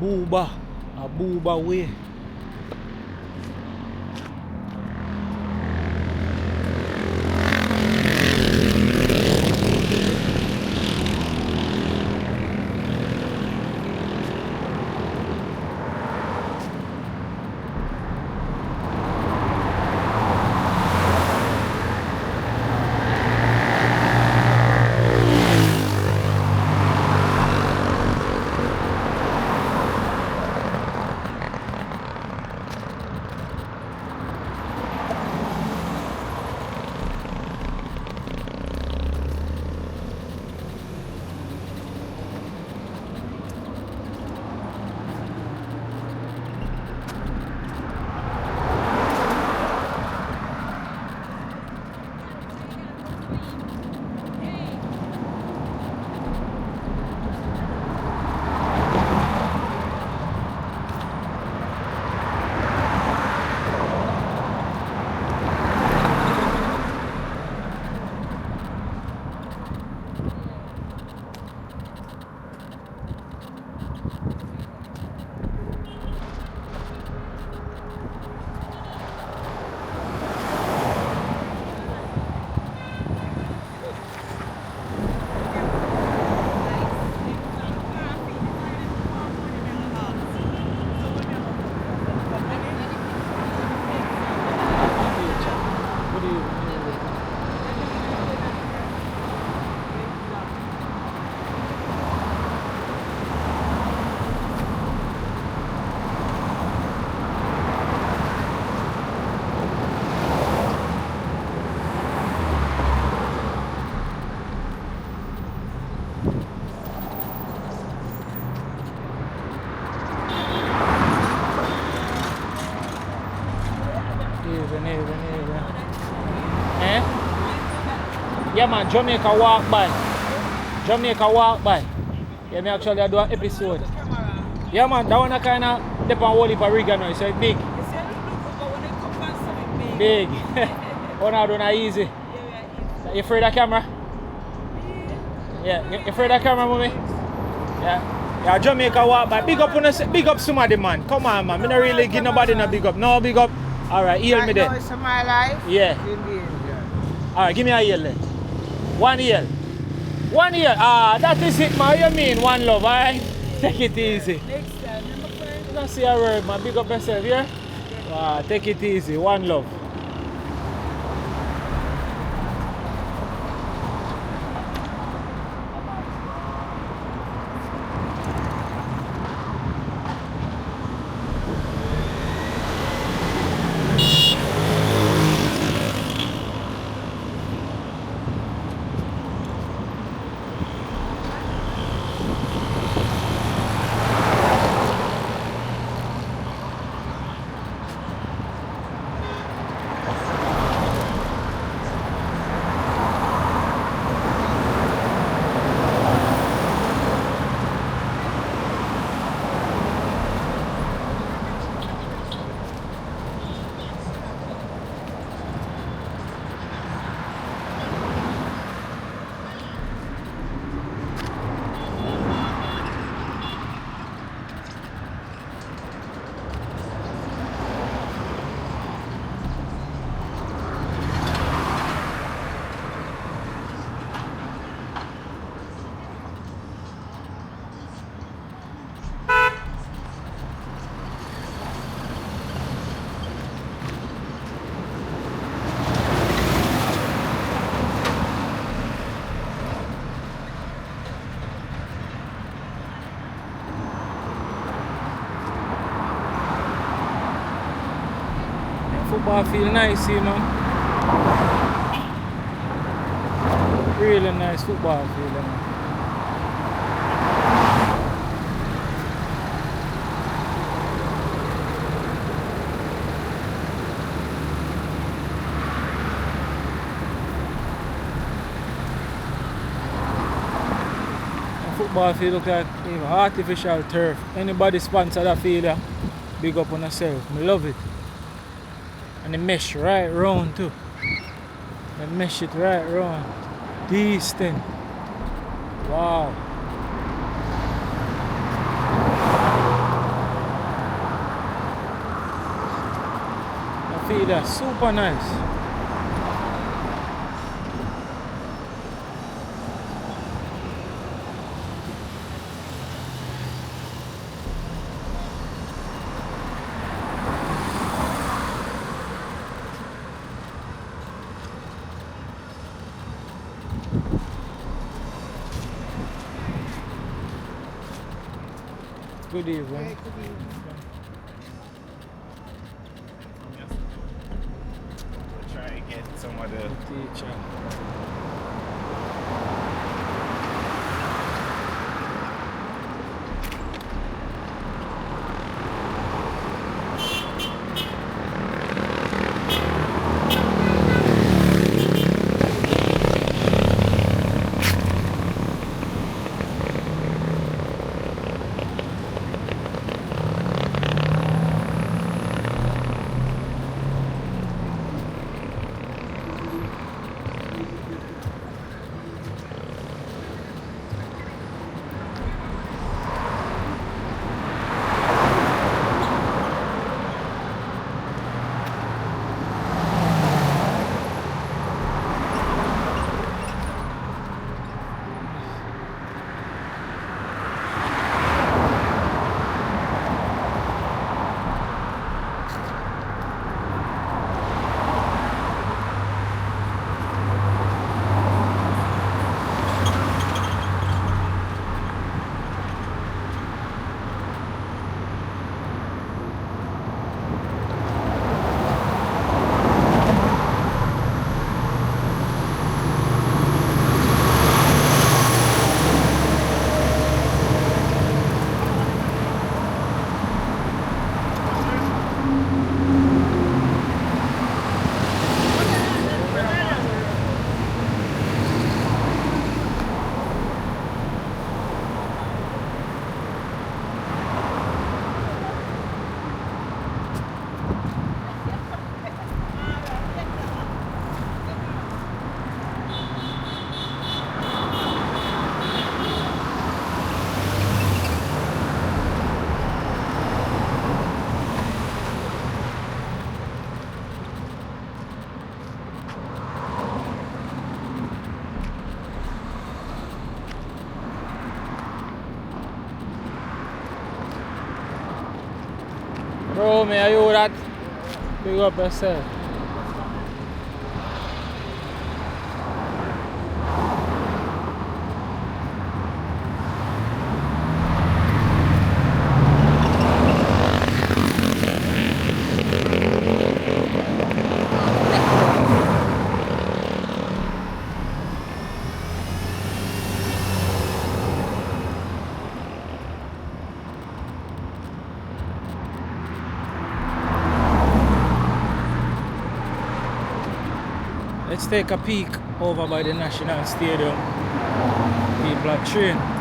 A booba way. Yeah man, Jamaica walk by. Yeah, me actually do an episode. Yeah man, that one kind of depend on whole heap of rig now, so it's big. Big. Oh no, do not easy. You afraid of camera? Yeah, you afraid of camera, mommy? Yeah. Yeah, Jamaica walk by. Big up somebody man. Come on man. Me not really give nobody no big up. No big up. Alright, heal me there. It's my life. Yeah. Alright, give me a yell then. 1 year. 1 year. Ah, that is it, man. You mean one love, alright? Take it easy. Next time, I'm a friend. You don't see a word, man. Big up yourself, yeah? Wow, take it easy. One love. Football feel nice here, man. Really nice football feeling, man. Football field look like even artificial turf. Anybody sponsor that field, yeah, big up on yourself. I love it. And the mesh right round too. They mesh it right round. Decent. Wow. feel that super nice. Good evening. Try and get some of the Teacher. Bro, may I hear that? Big up yourself. Let's take a peek over by the National Stadium. People are training.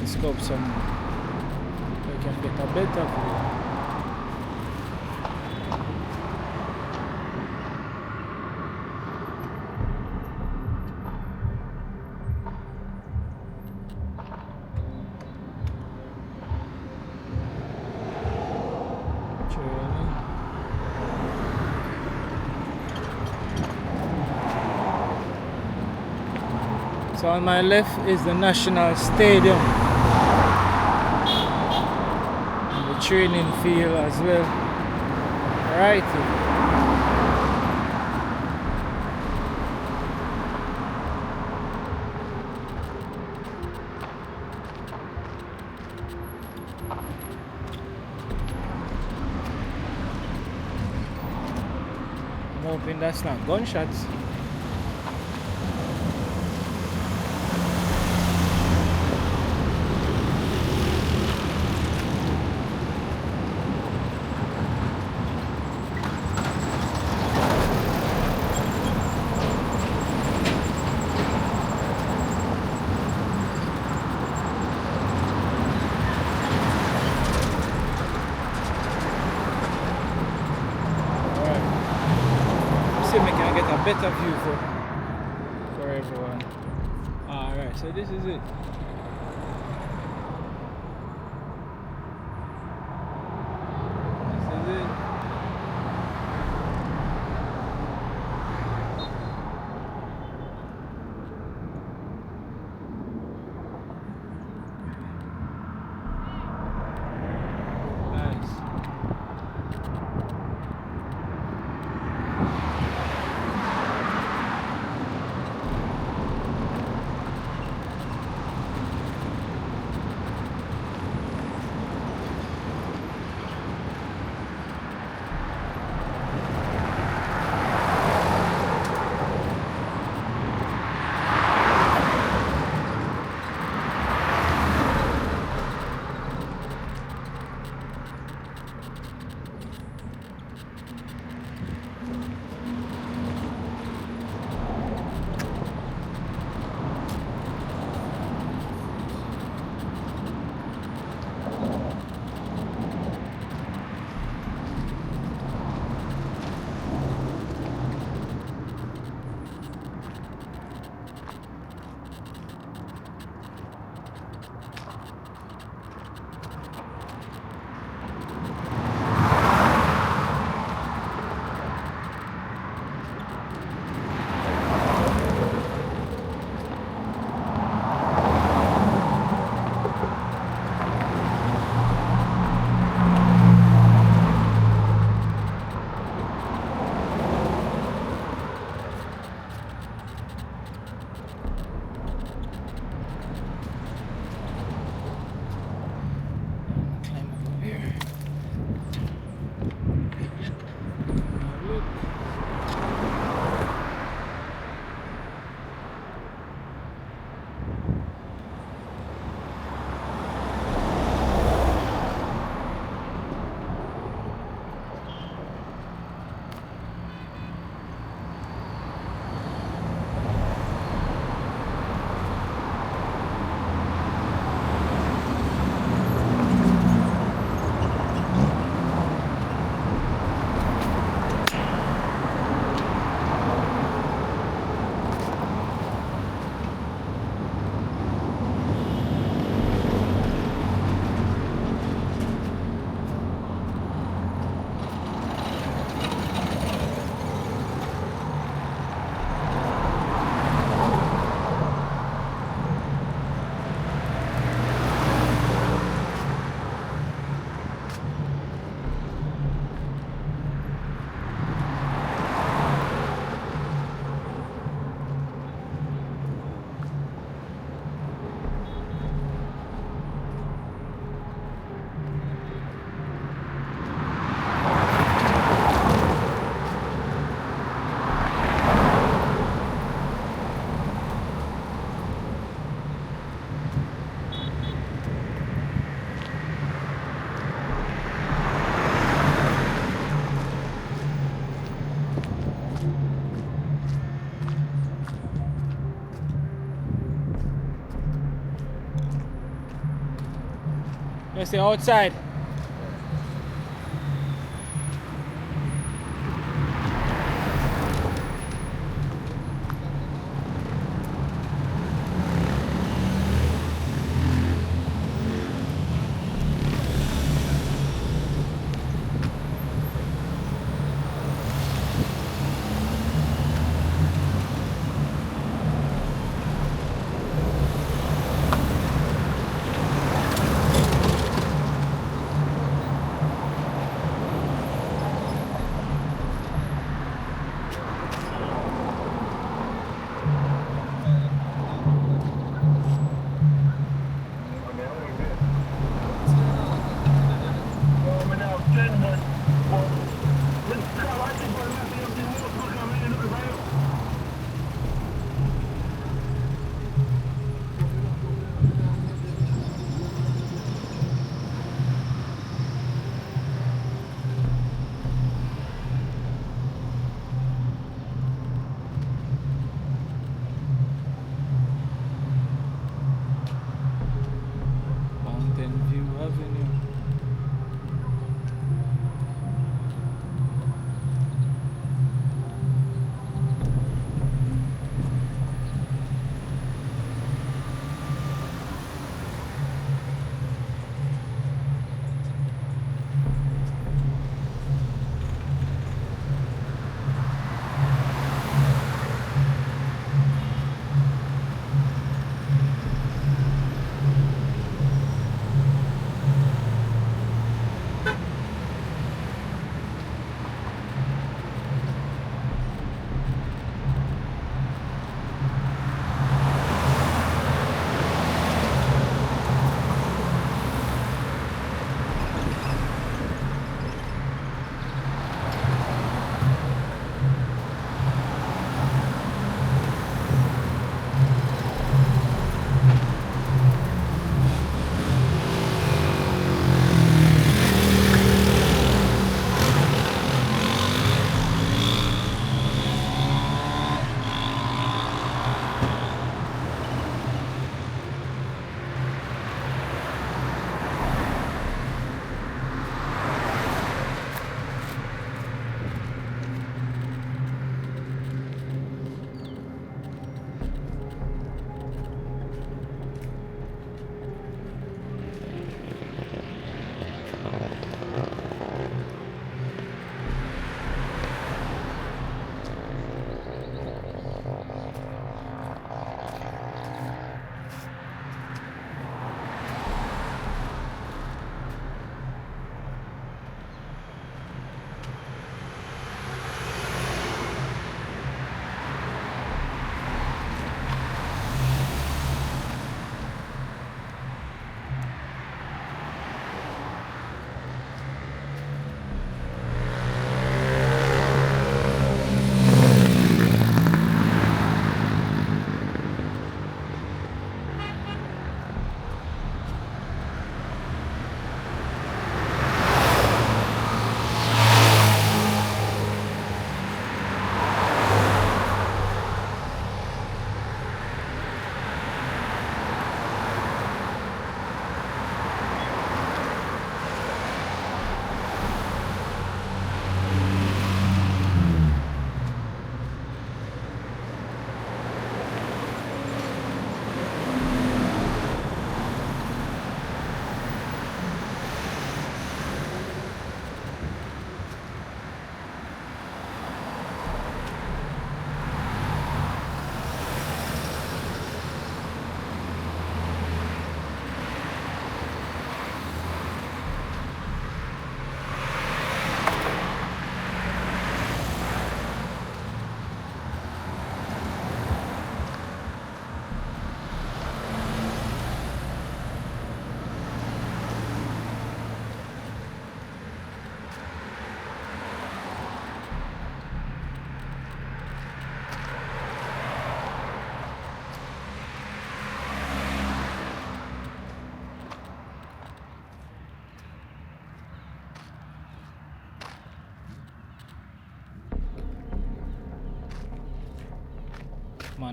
Scope some, we can get a better view. So on my left is the National Stadium. Training field as well. Right here. I'm hoping that's not gunshots. better view for everyone. Alright, so this is it. This is it. Let's see outside.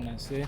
man, I see.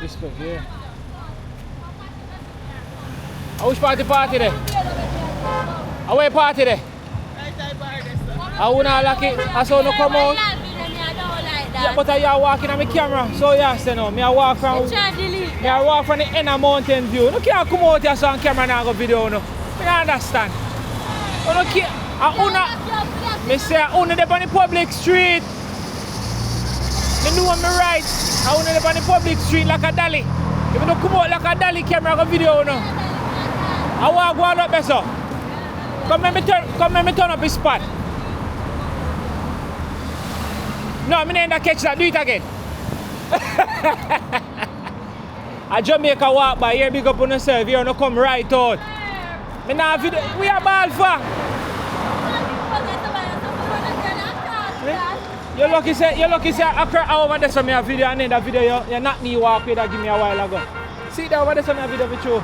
Respect, yeah. Which party there? Away party there? I wanna like it. I saw no come out. Yeah, but I walking on my camera, so yeah, say no. I walk from the inner mountain view. No can't come out here so on camera and go video no. I understand. Me say I own it on the public street. Me know me right. I own it on the public street like a dolly. If you don't come out like a dolly camera go video no. I walk one up better. Come let me turn up his spot. No, I ain't catch that. Do it again. A Jamaica walk by here, big up on yourself. You don't come right out. Me nah video. We are ball for. You're lucky say I cry over there some video and then that video you not me walk with that give me a while ago. See that over there some video with you.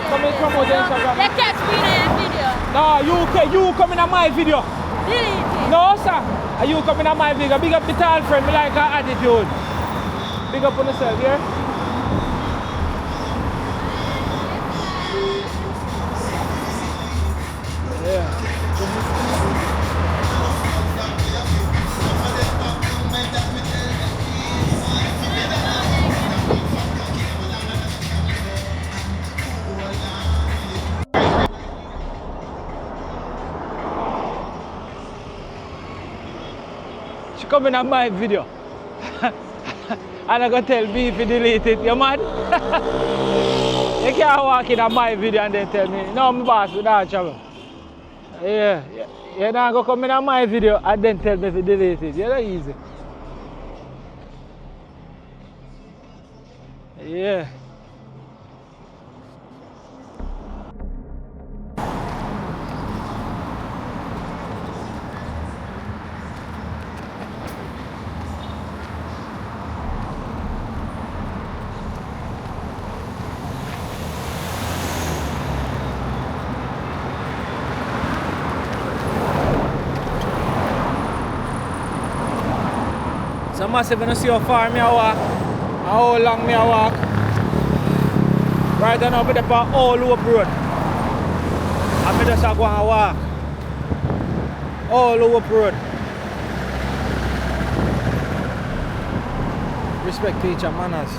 Come in promote Instagram. They catch me in a video. No, you coming on my video. Really? No sir. Are you coming on my video? Big up the tall friend, me like her attitude. Big up on yourself, yeah? Yeah. She coming on my video. And I'm gonna tell me if you delete it, you mad? You can't walk in on my video and then tell me, no, my boss, without trouble. Yeah, you're not gonna come in on my video and then tell me if you delete it. You're not easy. Yeah. So massive, when you see how far me I walk, and how long me I walk. Right now, I'm up on all Loop Road. And I just go and walk. All Loop Road. Respect to each other, manners.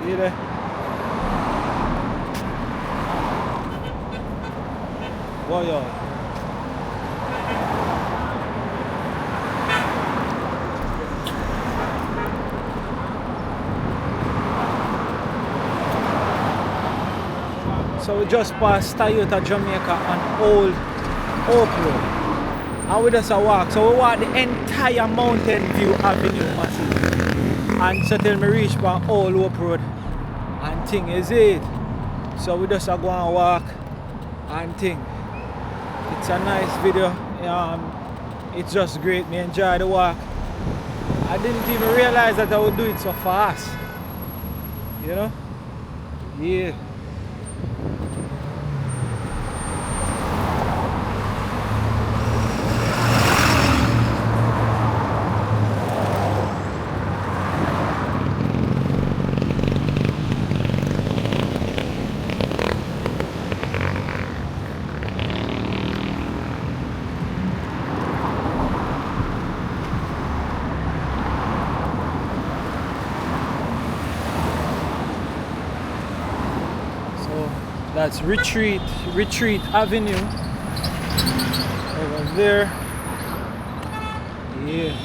You there? Whoa, yo. So we just passed Toyota Jamaica on Old Oak Road. And we just walk. So we walk the entire Mountain View Avenue massive. And so till we reach by Old Oak Road. And thing is it. So we just go and walk and thing. It's a nice video. It's just great. Me enjoy the walk. I didn't even realize that I would do it so fast. You know? Yeah. That's Retreat Avenue over there. Yeah.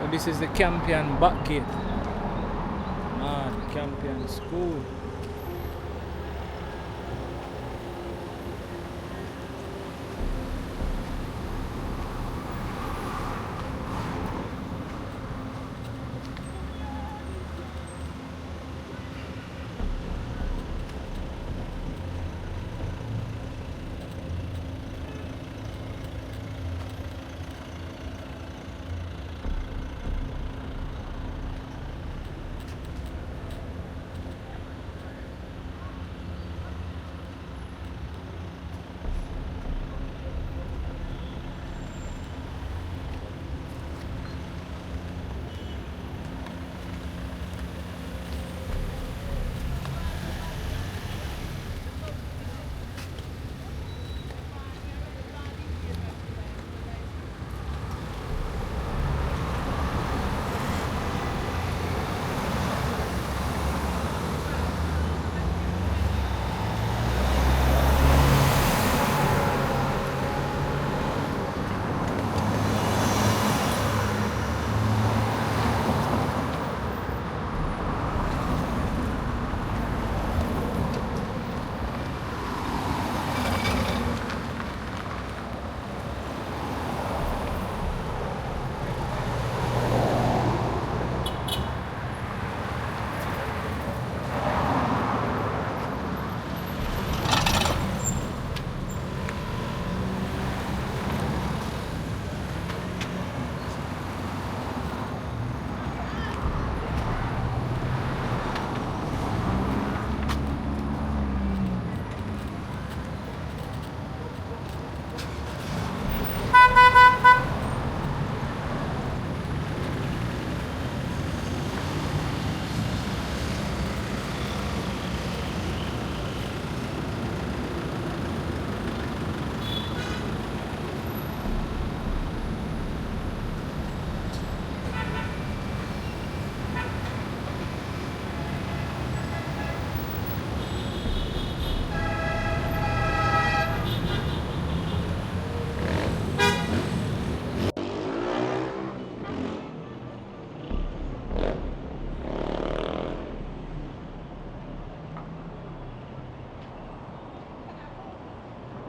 This is the Campion back gate. Campion School.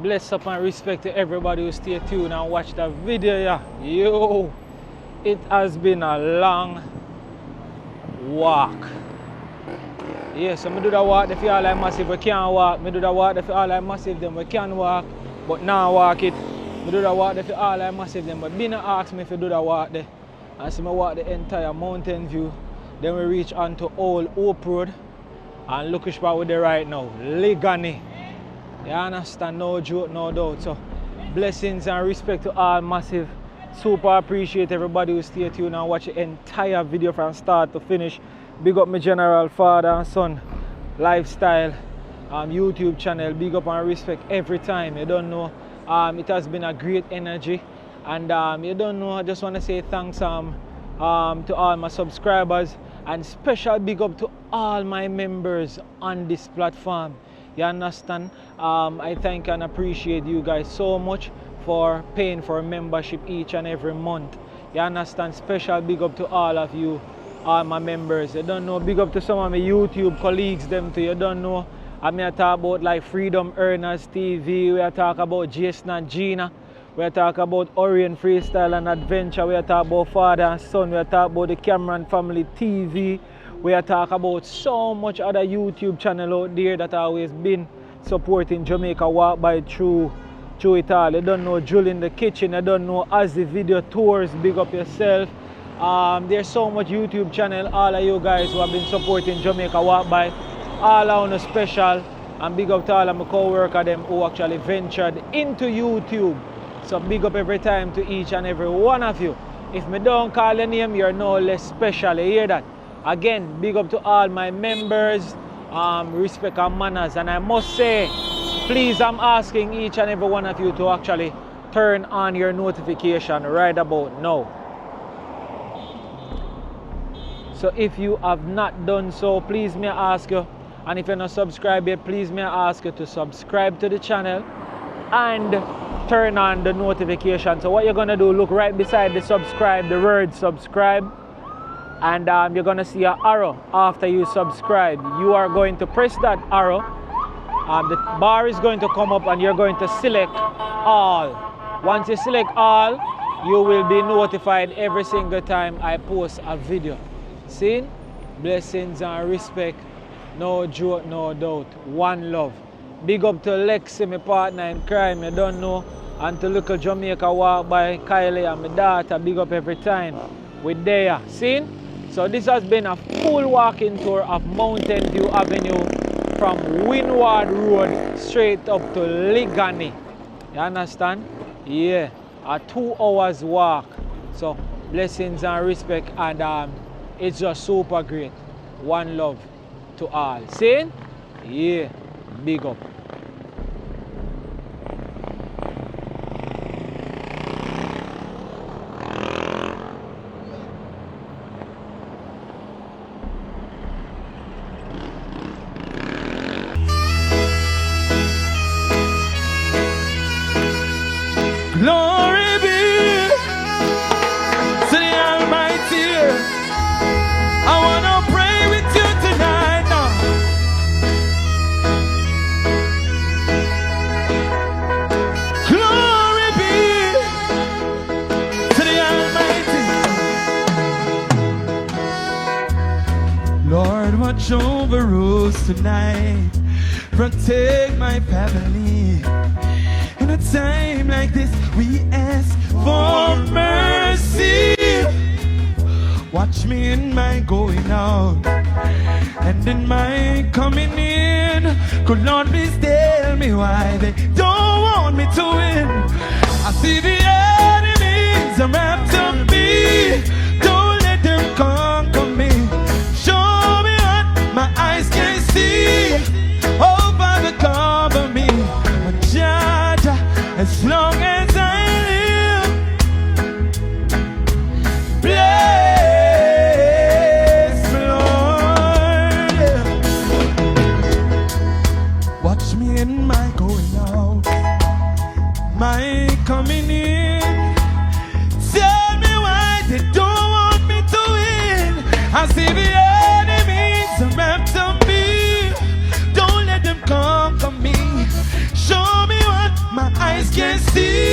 Bless up and respect to everybody who stay tuned and watch that video. Yeah. Yo, it has been a long walk. Yeah, so I do that walk if you all like massive, we can't walk. I do that walk if you all like massive, then we can walk. But now walk it. I do that walk if you all like massive, then but Bina asked me if you do that walk there. And so I walk the entire mountain view. Then we reach onto Old Hope Road. And look which part we're there right now. Ligani. You understand? No joke, no doubt. So blessings and respect to all massive. Super appreciate everybody who stay tuned and watch the entire video from start to finish. Big up my general father and son lifestyle YouTube channel. Big up and respect every time. You don't know, it has been a great energy. And you don't know, I just want to say thanks to all my subscribers. And special big up to all my members on this platform. You understand? I thank and appreciate you guys so much for paying for membership each and every month. You understand? Special big up to all of you, all my members. You don't know, big up to some of my YouTube colleagues them too. You don't know, I mean I talk about like Freedom Earners TV, we talk about Jason and Gina, we talk about Orient Freestyle and Adventure, we talk about Father and Son, we talk about the Cameron Family TV, We are talking about so much other YouTube channel out there that always been supporting Jamaica Walk By through it all. You don't know Jul in the Kitchen, you don't know Azzy Video Tours, big up yourself. There's so much YouTube channel, all of you guys who have been supporting Jamaica Walk By. All on a special, and big up to all of my co-workers them who actually ventured into YouTube. So big up every time to each and every one of you. If me don't call your name, you're no less special. You hear that? Again, big up to all my members, respect and manners. And I must say, please, I'm asking each and every one of you to actually turn on your notification right about now. So if you have not done so, please may I ask you, and if you're not subscribed yet, please may I ask you to subscribe to the channel and turn on the notification. So what you're gonna do, look right beside the subscribe, the word subscribe, and you're gonna see an arrow after you subscribe. You are going to press that arrow. The bar is going to come up and you're going to select all. Once you select all, you will be notified every single time I post a video. See? Blessings and respect. No joke, no doubt. One love. Big up to Lexi, my partner in crime, you don't know. And to little Jamaica Walk By, Kylie and my daughter. Big up every time. We're there. See? So this has been a full walking tour of Mountain View Avenue from Windward Road straight up to Ligani. You understand? Yeah. A 2 hours walk. So blessings and respect, and it's just super great. One love to all. See? Yeah. Big up. Glory be to the Almighty. I want to pray with you tonight now. Glory be to the Almighty. Lord, watch over us tonight. Protect my family. In a time like this, we ask for mercy. Watch me in my going out and in my coming in. Could Lord please tell me why they don't want me to win? I see the enemies are after me. Don't let them conquer me. Show me what my eyes can see. Oh, Father, cover me. Jaja, as long as I live, bless the Lord. Watch me in my going out, my coming in. Tell me why they don't want me to win. I see the enemies are after me. Don't let them conquer me. Show me what my eyes can see.